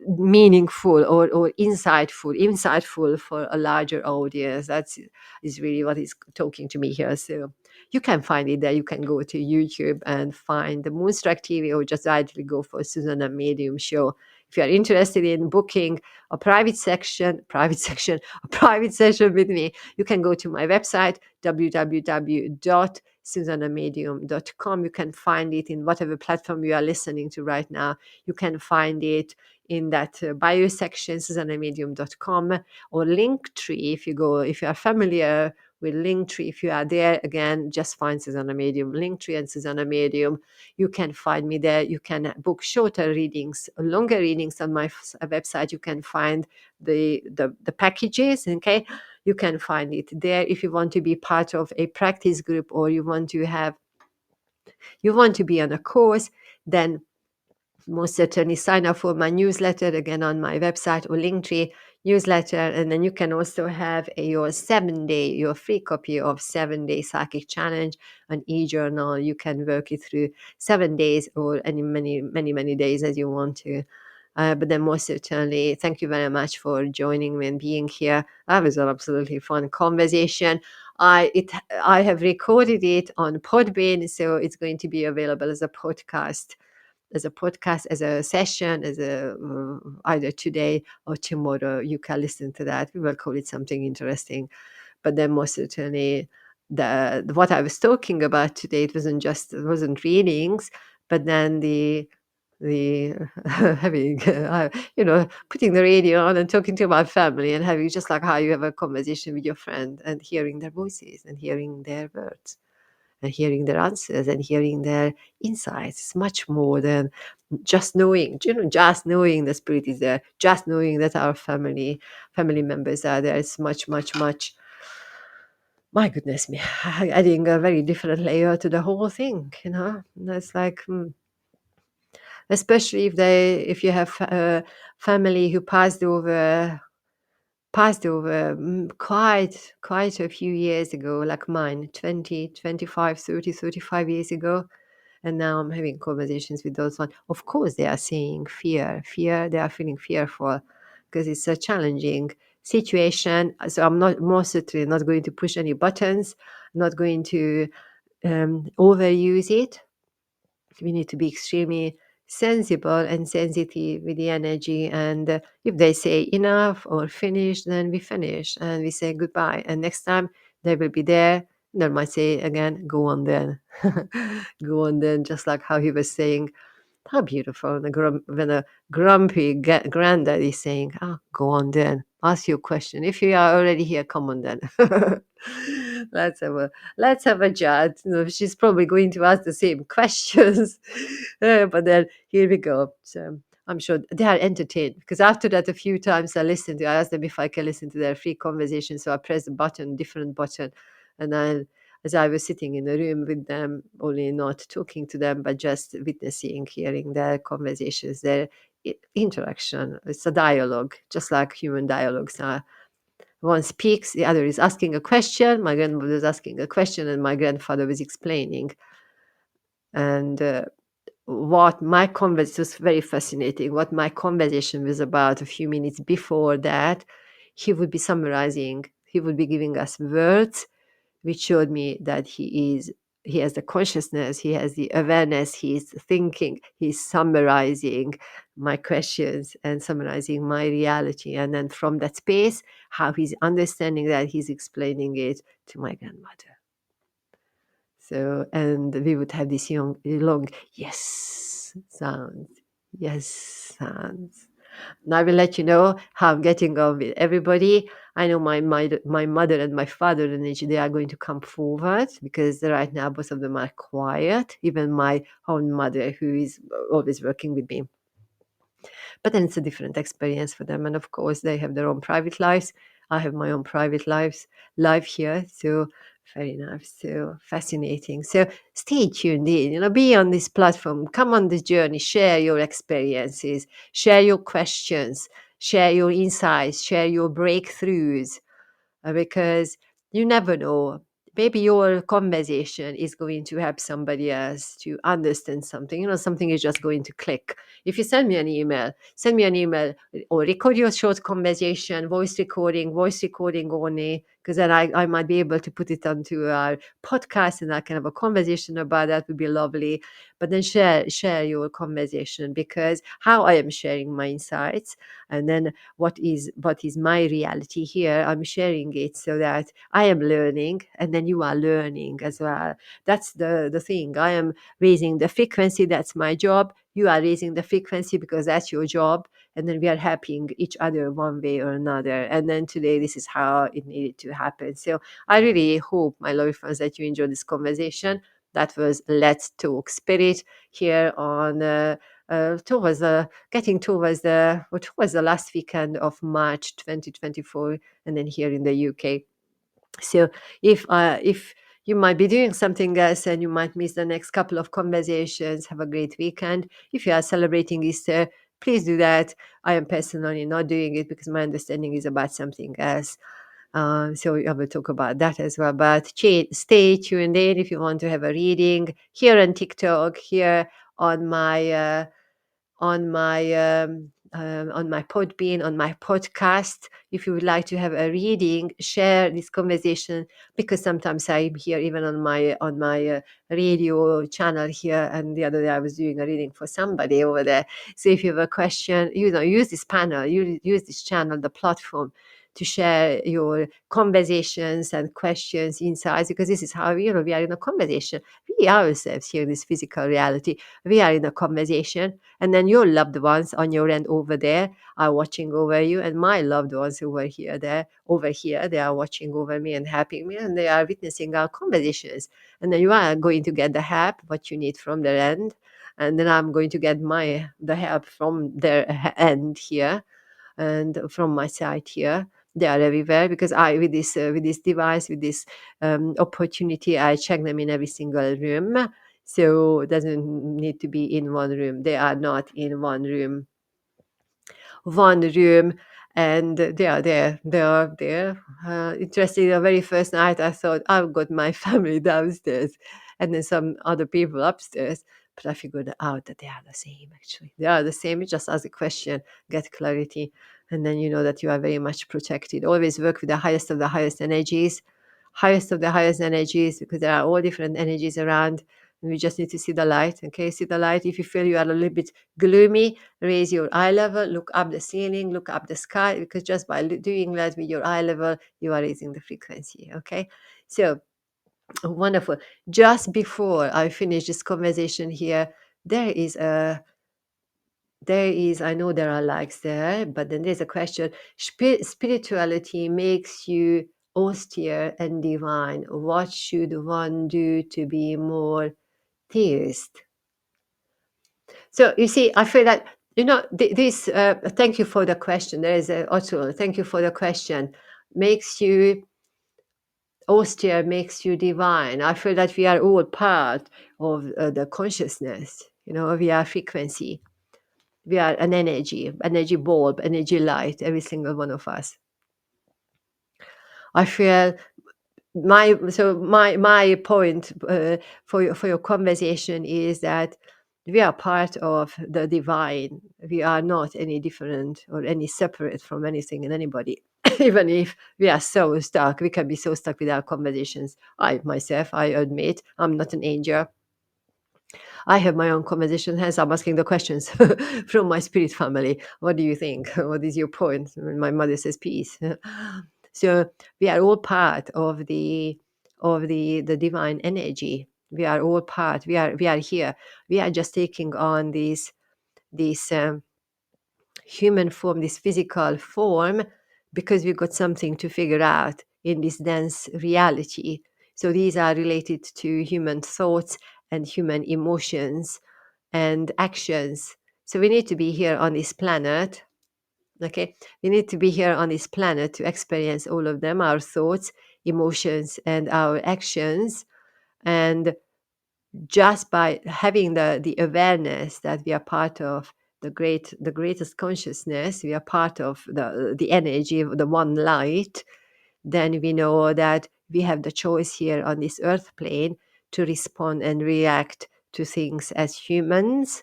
Speaker 1: meaningful or insightful for a larger audience. That's is really what is talking to me here. So you can find it there. You can go to YouTube and find the Moonstruck TV, or just directly go for Zsuzsanna Medium show. If you are interested in booking a private session with me, you can go to my website, www.zsuzannamedium.com. You can find it in whatever platform you are listening to right now. You can find it in that bio section, zsuzannamedium.com, or Linktree. If you are familiar with Linktree, if you are there, again, just find Zsuzsanna Medium, Linktree and Zsuzsanna Medium. You can find me there. You can book shorter readings, longer readings on my website. You can find the packages, okay? You can find it there. If you want to be part of a practice group, or you want to be on a course, then most certainly sign up for my newsletter, again on my website or Linktree newsletter. And then you can also have your free copy of 7-day psychic challenge, an e-journal. You can work it through 7 days or many days as you want to. But then most certainly, thank you very much for joining me and being here. That was an absolutely fun conversation. I have recorded it on Podbean, so it's going to be available as a podcast, as a session, either today or tomorrow. You can listen to that. We will call it something interesting. But then most certainly, what I was talking about today, it wasn't readings, but then the having putting the radio on and talking to my family, and having, just like how you have a conversation with your friend, and hearing their voices and hearing their words and hearing their answers and hearing their insights. It's much more than just knowing, just knowing the spirit is there, just knowing that our family members are there. It's much, much, much, my goodness me, adding a very different layer to the whole thing, That's like, especially if you have a family who passed over quite a few years ago, like mine, 20, 25, 30, 35 years ago. And now I'm having conversations with those ones. Of course, they are seeing fear. They are feeling fearful because it's a challenging situation. So I'm most certainly not going to push any buttons, not going to overuse it. We need to be extremely sensible and sensitive with the energy. And if they say enough or finish, then we finish and we say goodbye. And next time they will be there. They might say again, go on then. Go on then, just like how he was saying, how beautiful. When a grumpy granddad is saying, go on then. Ask your question. If you are already here, come on then. Let's have a chat. She's probably going to ask the same questions. But then here we go. So I'm sure they are entertained, because after that, a few times I asked them if I can listen to their free conversation. So I press a different button, and as I was sitting in the room with them, only not talking to them, but just witnessing, hearing their conversations, their interaction. It's a dialogue, just like human dialogues are. One speaks, the other is asking a question. My grandmother was asking a question, and my grandfather was explaining. And what my conversation was very fascinating. What my conversation was about a few minutes before that, he would be summarizing. He would be giving us words which showed me that he has the consciousness, he has the awareness, he's thinking, he's summarizing my questions and summarizing my reality. And then from that space, how he's understanding that, he's explaining it to my grandmother. So, and we would have this long yes sounds, yes sounds. And I will let you know how I'm getting on with everybody. I know my mother and my father, and they are going to come forward, because right now both of them are quiet. Even my own mother, who is always working with me. But then it's a different experience for them. And of course, they have their own private lives. I have my own private life here. So Very nice. So fascinating. So stay tuned in, be on this platform, come on this journey, share your experiences, share your questions, share your insights, share your breakthroughs, because you never know. Maybe your conversation is going to help somebody else to understand something. Something is just going to click. If you send me an email or record your short conversation, voice recording only, because then I might be able to put it onto our podcast and I can have a conversation about that would be lovely. But then share your conversation, because how I am sharing my insights, and then what is my reality here, I'm sharing it so that I am learning and then you are learning as well. That's the thing. I am raising the frequency, that's my job. You are raising the frequency because that's your job, and then we are helping each other one way or another. And then today this is how it needed to happen. So I really hope, my lovely friends, that you enjoyed this conversation. That was Let's Talk Spirit here on towards the getting towards the what was the last weekend of March 2024, and then here in the UK. So if you might be doing something else and you might miss the next couple of conversations, have a great weekend. If you are celebrating Easter, please do that. I am personally not doing it because my understanding is about something else. So I will talk about that as well. But stay tuned in if you want to have a reading here on TikTok, here on my on my Podbean, on my podcast. If you would like to have a reading, share this conversation, because sometimes I'm here even on my radio channel here. And the other day I was doing a reading for somebody over there. So if you have a question, use this panel, use this channel, the platform, to share your conversations and questions, insights, because this is how we are in a conversation. We ourselves here in this physical reality, we are in a conversation, and then your loved ones on your end over there are watching over you, and my loved ones over here, they are watching over me and helping me, and they are witnessing our conversations. And then you are going to get the help what you need from their end, and then I'm going to get the help from their end here, and from my side here. They are everywhere, because I with this device, with this opportunity, I check them in every single room. So it doesn't need to be in one room. They are not in one room, and they are there. They are there. Interesting. The very first night, I thought I've got my family downstairs, and then some other people upstairs. But I figured out that they are the same. Actually, they are the same. You just ask a question, get clarity, and then you know that you are very much protected. Always work with the highest of the highest of the highest energies, because there are all different energies around. And we just need to see the light. Okay, see the light. If you feel you are a little bit gloomy, raise your eye level, look up the ceiling, look up the sky, because just by doing that with your eye level, you are raising the frequency. Okay, so wonderful. Just before I finish this conversation here, there is a I know there are likes there, but then there's a question. Spirituality makes you austere and divine. What should one do to be more theist? So you see, I feel that this. Thank you for the question. There is also thank you for the question. Makes you austere, makes you divine. I feel that we are all part of the consciousness. We are frequency. We are an energy bulb, energy light. Every single one of us. I feel my point for your conversation is that we are part of the divine. We are not any different or any separate from anything and anybody. Even if we are so stuck, we can be so stuck with our conversations. I admit, I'm not an angel. I have my own conversation, hence I'm asking the questions from my spirit family. What do you think? What is your point? And my mother says peace. So we are all part of the divine energy. We are all part. We are here. We are just taking on this human form, this physical form, because we've got something to figure out in this dense reality. So these are related to human thoughts and human emotions and actions. So we need to be here on this planet. Okay, we need to be here on this planet to experience all of them, our thoughts, emotions and our actions. And just by having the awareness that we are part of the greatest consciousness, we are part of the energy of the one light, then we know that we have the choice here on this earth plane to respond and react to things as humans,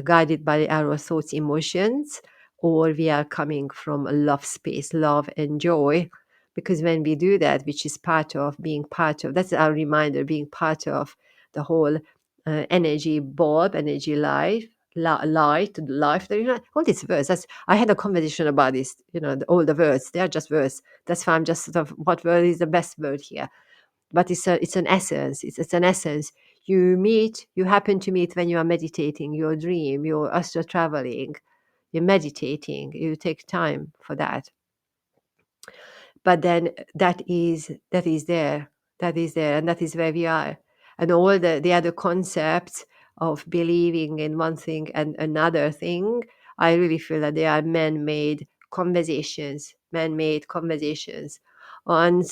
Speaker 1: guided by our thoughts, emotions, or we are coming from a love space, love and joy. Because when we do that, which is part of being part of, that's our reminder, being part of the whole energy bulb, energy life, light, life. All these words. I had a conversation about this. All the words. They are just words. That's why I'm just sort of what word is the best word here. But it's an essence. It's an essence. You happen to meet when you are meditating, your dream, you're astral traveling, you're meditating, you take time for that. But then that is there, and that is where we are. And all the other concepts of believing in one thing and another thing, I really feel that they are man-made conversations on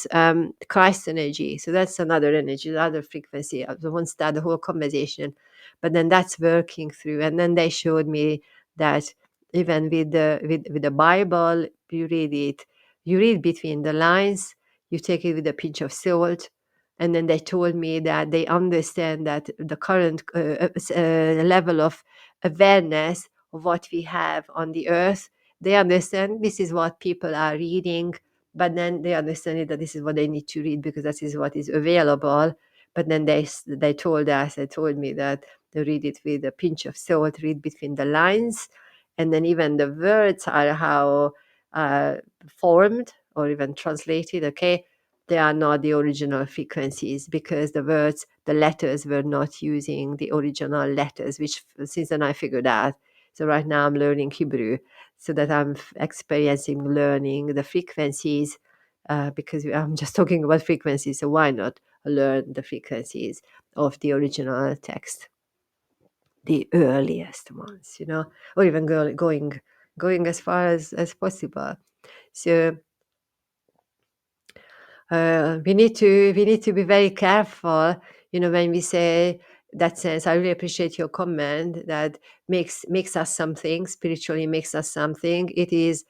Speaker 1: Christ energy. So that's another energy, another frequency. I don't want to start the whole conversation, but then that's working through. And then they showed me that even with the Bible, you read between the lines, you take it with a pinch of salt. And then they told me that they understand that the current level of awareness of what we have on the earth, they understand this is what people are reading, but then they understand that this is what they need to read because that is what is available. But then they told me that they read it with a pinch of salt, read between the lines, and then even the words are how uh, formed or even translated, okay, they are not the original frequencies because the letters were not using the original letters, which since then I figured out. So right now I'm learning Hebrew so that I'm experiencing learning the frequencies because I'm just talking about frequencies. So why not learn the frequencies of the original text, the earliest ones, or even going as far as possible. So we need to be very careful, when we say that sense. I really appreciate your comment that makes us something spiritually, makes us something. It is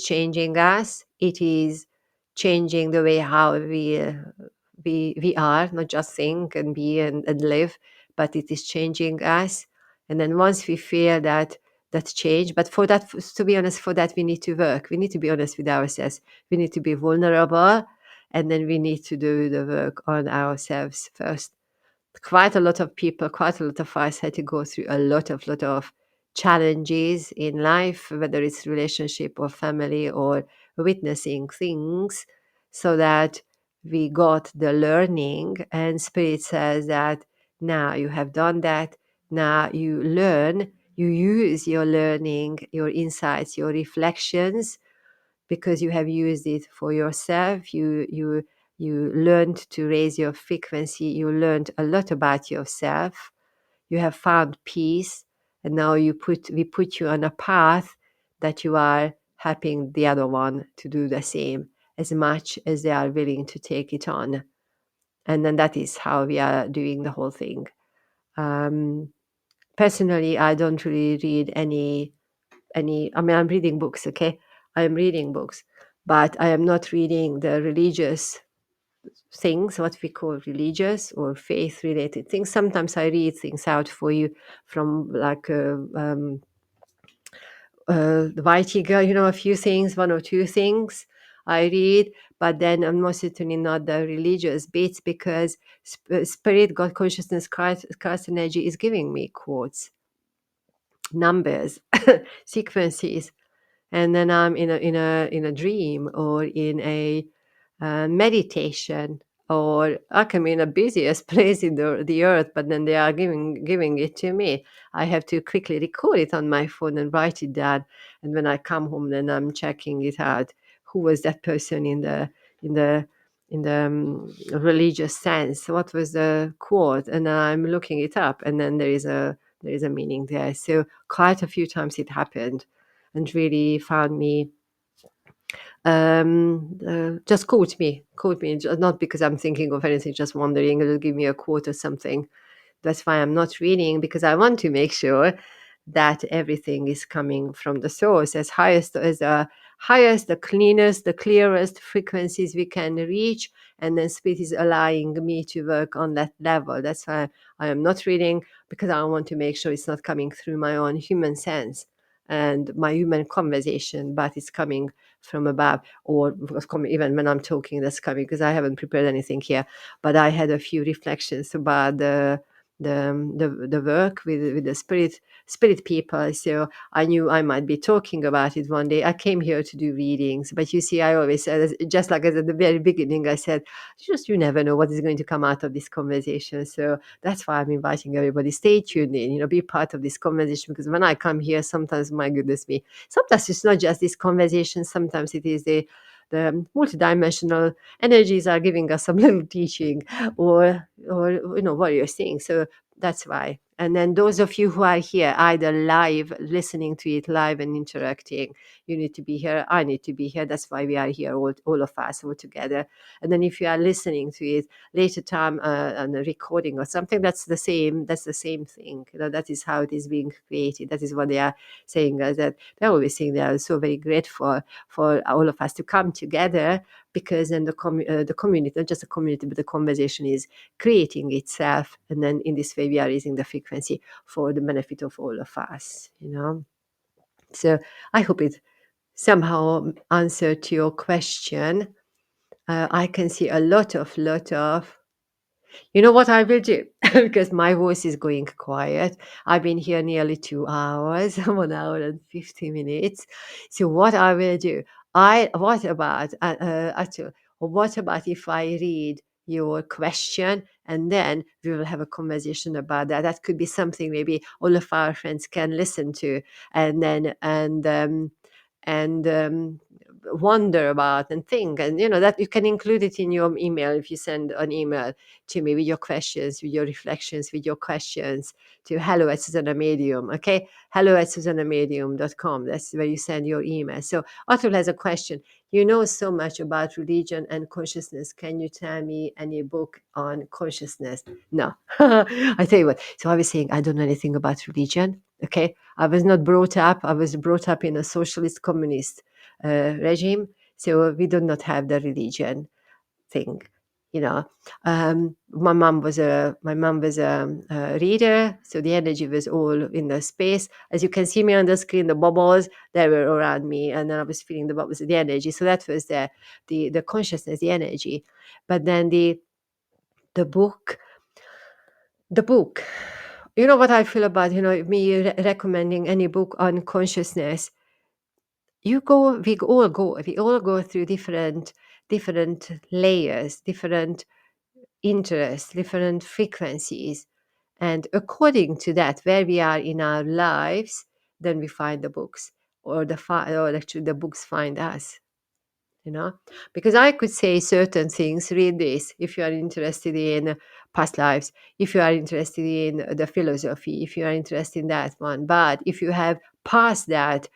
Speaker 1: changing us. It is changing the way how we are, not just think and be and live, but it is changing us. And then once we feel that change, but for that, to be honest, for that we need to work. We need to be honest with ourselves. We need to be vulnerable, and then we need to do the work on ourselves first. Quite a lot of people, quite a lot of us had to go through a lot of challenges in life, whether it's relationship or family or witnessing things, so that we got the learning. And Spirit says that now you have done that, now you learn, you use your learning, your insights, your reflections, because you have used it for yourself. You learned to raise your frequency. You learned a lot about yourself. You have found peace, and now we put you on a path that you are helping the other one to do the same as much as they are willing to take it on. And then that is how we are doing the whole thing. Um, Personally, I don't really read any. I mean, I'm reading books. Okay, I am reading books, but I am not reading the religious things, what we call religious or faith related things. Sometimes I read things out for you from like the White Eagle, a few things, one or two things I read, but then I'm most certainly not the religious bits, because Spirit, God, Consciousness, Christ energy is giving me quotes, numbers, sequences, and then I'm in a dream or in a meditation, or I can be in the busiest place in the earth, but then they are giving it to me. I have to quickly record it on my phone and write it down, and when I come home, then I'm checking it out. Who was that person in the religious sense? What was the quote? And I'm looking it up, and then there is a meaning there. So quite a few times it happened, and really found me Just quote me, not because I'm thinking of anything, just wondering, it'll give me a quote or something. That's why I'm not reading, because I want to make sure that everything is coming from the source as highest, the cleanest, the clearest frequencies we can reach. And then spirit is allowing me to work on that level. That's why I am not reading, because I want to make sure it's not coming through my own human sense and my human conversation, but it's coming from above, or even when I'm talking, that's coming, because I haven't prepared anything here. But I had a few reflections about the work with the spirit people. So I knew I might be talking about it one day. I came here to do readings, but you see, I always said, just like at the very beginning, I said, just you never know what is going to come out of this conversation. So that's why I'm inviting everybody. Stay tuned in, be part of this conversation, because when I come here, sometimes, my goodness me, sometimes it's not just this conversation. Sometimes it is the multidimensional energies are giving us some little teaching, or what you're saying. So that's why. And then those of you who are here, either live, listening to it live and interacting, you need to be here. I need to be here. That's why we are here, all of us, all together. And then if you are listening to it later time on a recording or something, that's the same. That's the same thing. That is how it is being created. That is what they are saying. That they're always saying they are so very grateful for all of us to come together, because then the community, not just the community, but the conversation is creating itself. And then in this way, we are raising the frequency for the benefit of all of us. So I hope it somehow answered to your question. I can see a lot of you know what I will do? Because my voice is going quiet. I've been here nearly 2 hours, 1 hour and 50 minutes. So what I will do? Actually, what about if I read your question, and then we will have a conversation about that? That could be something maybe all of our friends can listen to, and then and wonder about and think, and that you can include it in your email. If you send an email to me with your questions, with your reflections, with your questions, to hello at Zsuzsanna Medium. Okay, hello at zsuzannamedium.com. That's where you send your email. So Atul has a question. You know so much about religion and consciousness. Can you tell me any book on consciousness? No. I tell you what. So I was saying I don't know anything about religion. Okay, I was not brought up. I was brought up in a socialist communist regime. So we do not have the religion thing. You know, my mom was a reader, so the energy was all in the space. As you can see me on the screen, the bubbles they were around me, and then I was feeling the bubbles, the energy. So that was the consciousness, the energy. But then the book, the book. You know what I feel about me recommending any book on consciousness. We all go through different layers, different interests, different frequencies. And according to that, where we are in our lives, then we find the books, or actually the books find us. Because I could say certain things. Read this if you are interested in past lives, if you are interested in the philosophy, if you are interested in that one. But if you have passed that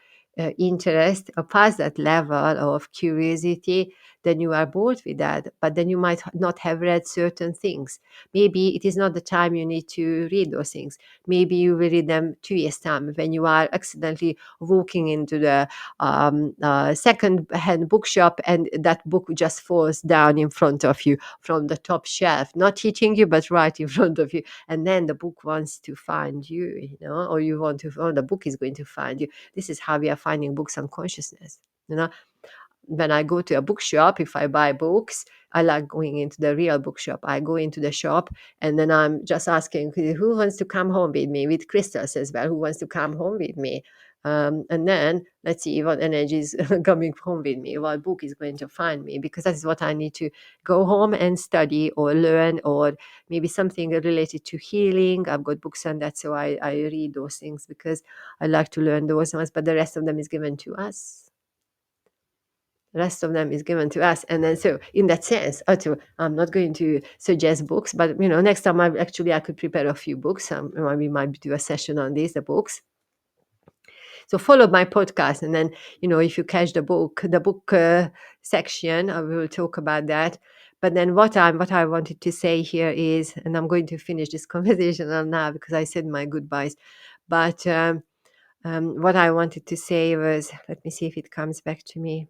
Speaker 1: interest, or past that level of curiosity, then you are bored with that. But then you might not have read certain things. Maybe it is not the time you need to read those things. Maybe you will read them 2 years time, when you are accidentally walking into the second-hand bookshop, and that book just falls down in front of you from the top shelf, not hitting you, but right in front of you. And then the book wants to find you, or or the book is going to find you. This is how we are finding books on consciousness. When I go to a bookshop, if I buy books, I like going into the real bookshop. I go into the shop, and then I'm just asking, who wants to come home with me, with crystals as well? Who wants to come home with me? And then let's see what energy is coming home with me, what book is going to find me, because that is what I need to go home and study or learn, or maybe something related to healing. I've got books on that, so I read those things because I like to learn those ones, but the rest of them is given to us. The rest of them is given to us. And then, so in that sense, I'm not going to suggest books, but next time I could prepare a few books. We might do a session on these, the books. So follow my podcast, and then if you catch the book section, we will talk about that. But then what I wanted to say here is, and I'm going to finish this conversation now because I said my goodbyes. But what I wanted to say was, let me see if it comes back to me.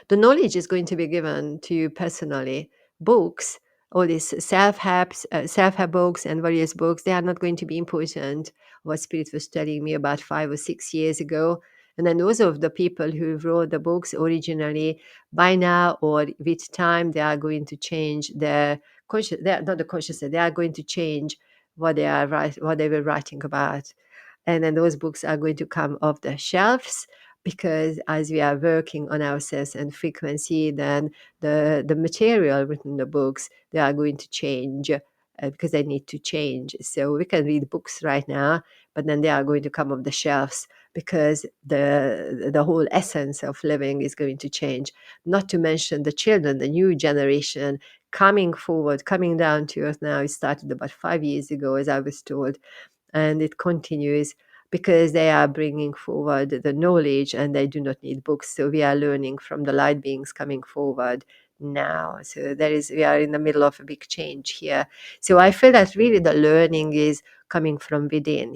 Speaker 1: The knowledge is going to be given to you personally. Books, all these self-help books and various books, they are not going to be important. What Spirit was telling me about 5 or 6 years ago. And then those of the people who wrote the books originally, by now or with time, they are going to change their conscious. They are not the consciousness. They are going to change what they were writing about, and then those books are going to come off the shelves, because as we are working on ourselves and frequency, then the material written in the books, they are going to change, because they need to change. So we can read books right now, but then they are going to come off the shelves, because the whole essence of living is going to change. Not to mention the children, the new generation coming forward, coming down to earth now. It started about 5 years ago, as I was told, and it continues, because they are bringing forward the knowledge and they do not need books. So we are learning from the light beings coming forward now. So we are in the middle of a big change here. So I feel that really the learning is coming from within,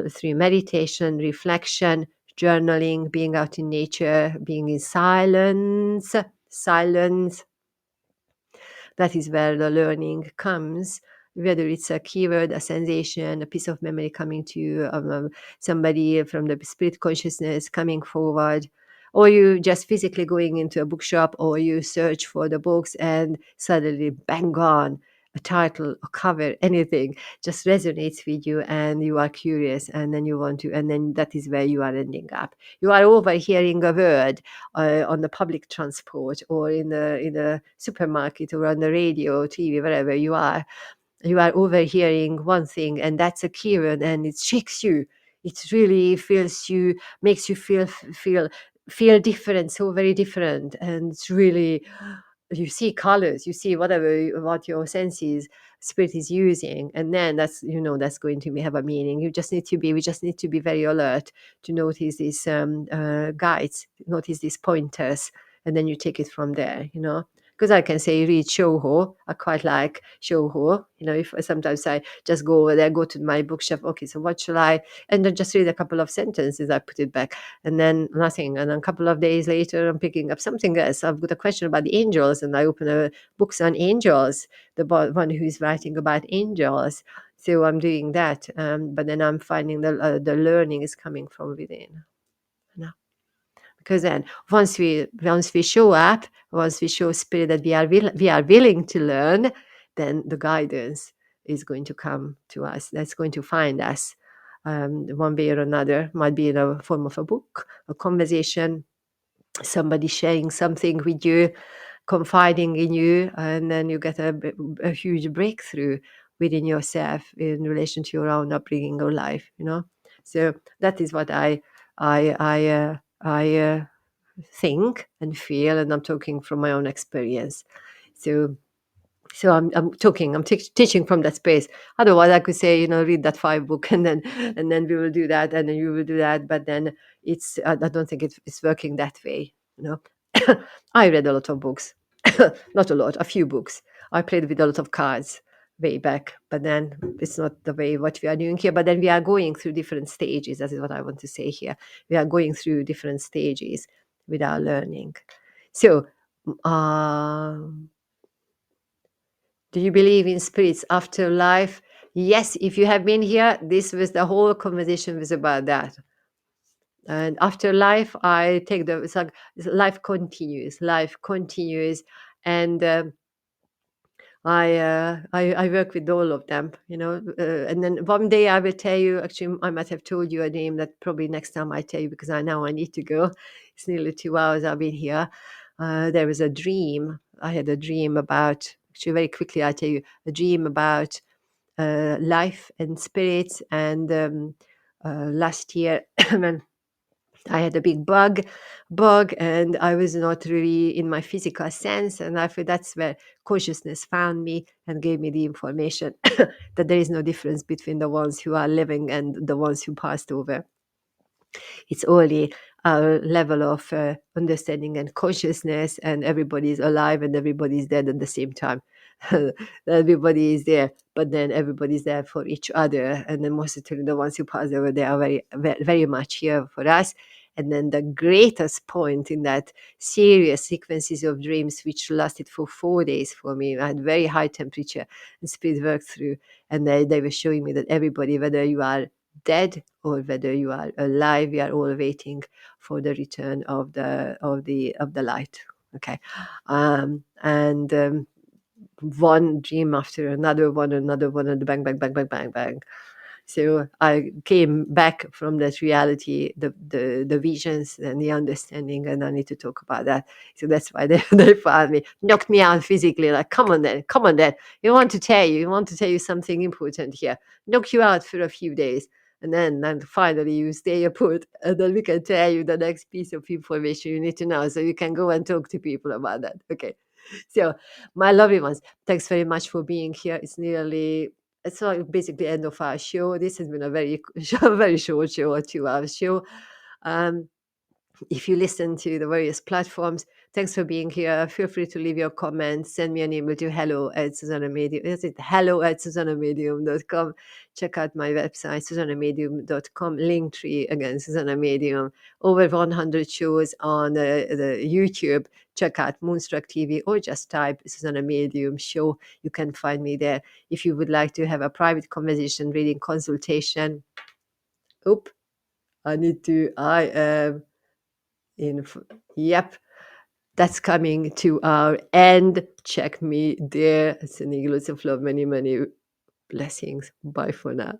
Speaker 1: through meditation, reflection, journaling, being out in nature, being in silence. That is where the learning comes, whether it's a keyword, a sensation, a piece of memory coming to you, somebody from the spirit consciousness coming forward, or you just physically going into a bookshop, or you search for the books and suddenly bang on a title, a cover, anything just resonates with you, and you are curious, and then you want to, and then that is where you are ending up. You are overhearing a word on the public transport, or in the supermarket, or on the radio, TV, wherever you are. You are overhearing one thing, and that's a keyword, and it shakes you. It really feels you, makes you feel different, so very different, and it's really, you see colors, you see what your senses spirit is using, and then that's going to have a meaning. We just need to be very alert to notice these guides, notice these pointers, and then you take it from there. Because I can say read Shoho. I quite like Shoho. If sometimes I just go over there, go to my bookshelf. Okay, so what shall I? And then just read a couple of sentences. I put it back, and then nothing. And then a couple of days later, I'm picking up something else. I've got a question about the angels, and I open a books on angels. The one who is writing about angels. So I'm doing that. But then I'm finding the learning is coming from within. Because then once we show up, once we show spirit that we are willing to learn, then the guidance is going to come to us. That's going to find us, one way or another. Might be in a form of a book, a conversation, somebody sharing something with you, confiding in you, and then you get a huge breakthrough within yourself in relation to your own upbringing or life. So that is what I think and feel, and I'm talking from my own experience. So I'm teaching from that space. Otherwise, I could say, read that 5 book, and then we will do that, and then you will do that. But then I don't think it's working that way. I read a lot of books, not a lot, a few books. I played with a lot of cards way back, but then it's not the way what we are doing here. But then we are going through different stages. That is what I want to say here. We are going through different stages with our learning. So, do you believe in spirits after life? Yes, if you have been here, the whole conversation was about that. And after life, I take it's like life continues, and I work with all of them. And then one day I will tell you. Actually, I might have told you a name that probably next time I tell you, because I need to go. It's nearly 2 hours I've been here. There was a dream. I had a dream about. Actually, very quickly I tell you a dream about life and spirits. And last year, when I had a bug, and I was not really in my physical sense. And I feel that's where consciousness found me and gave me the information that there is no difference between the ones who are living and the ones who passed over. It's only our level of understanding and consciousness, and everybody is alive and everybody is dead at the same time. Everybody is there, but then everybody's there for each other. And then most certainly the ones who pass over, they are very much here for us. And then the greatest point in that serious sequences of dreams, which lasted for 4 days for me, I had very high temperature and spirit worked through. And they were showing me that everybody, whether you are dead or whether you are alive, we are all waiting for the return of the light. Okay. And one dream after another one, and bang, bang, bang, bang, bang, bang. So I came back from that reality, the visions and the understanding, and I need to talk about that. So that's why they found me, knocked me out physically, like, come on then. We want to tell you something important here. Knock you out for a few days. And then finally you stay put, and then we can tell you the next piece of information you need to know, so you can go and talk to people about that. Okay. So, my lovely ones, thanks very much for being here. It's like basically end of our show. This has been a very very short show, a 2 hour show. Um, if you listen to the various platforms, thanks for being here. Feel free to leave your comments. Send me an email to hello@zsuzannamedium. Is it hello@zsuzannamedium.com? Check out my website, zsuzannamedium.com. Linktree, again, Zsuzsanna Medium. Over 100 shows on the YouTube. Check out Moonstruck TV or just type Zsuzsanna Medium show. You can find me there. If you would like to have a private conversation, reading consultation. Oop, I am in, yep, that's coming to our end. Check me there. Sending lots of love, many blessings. Bye for now.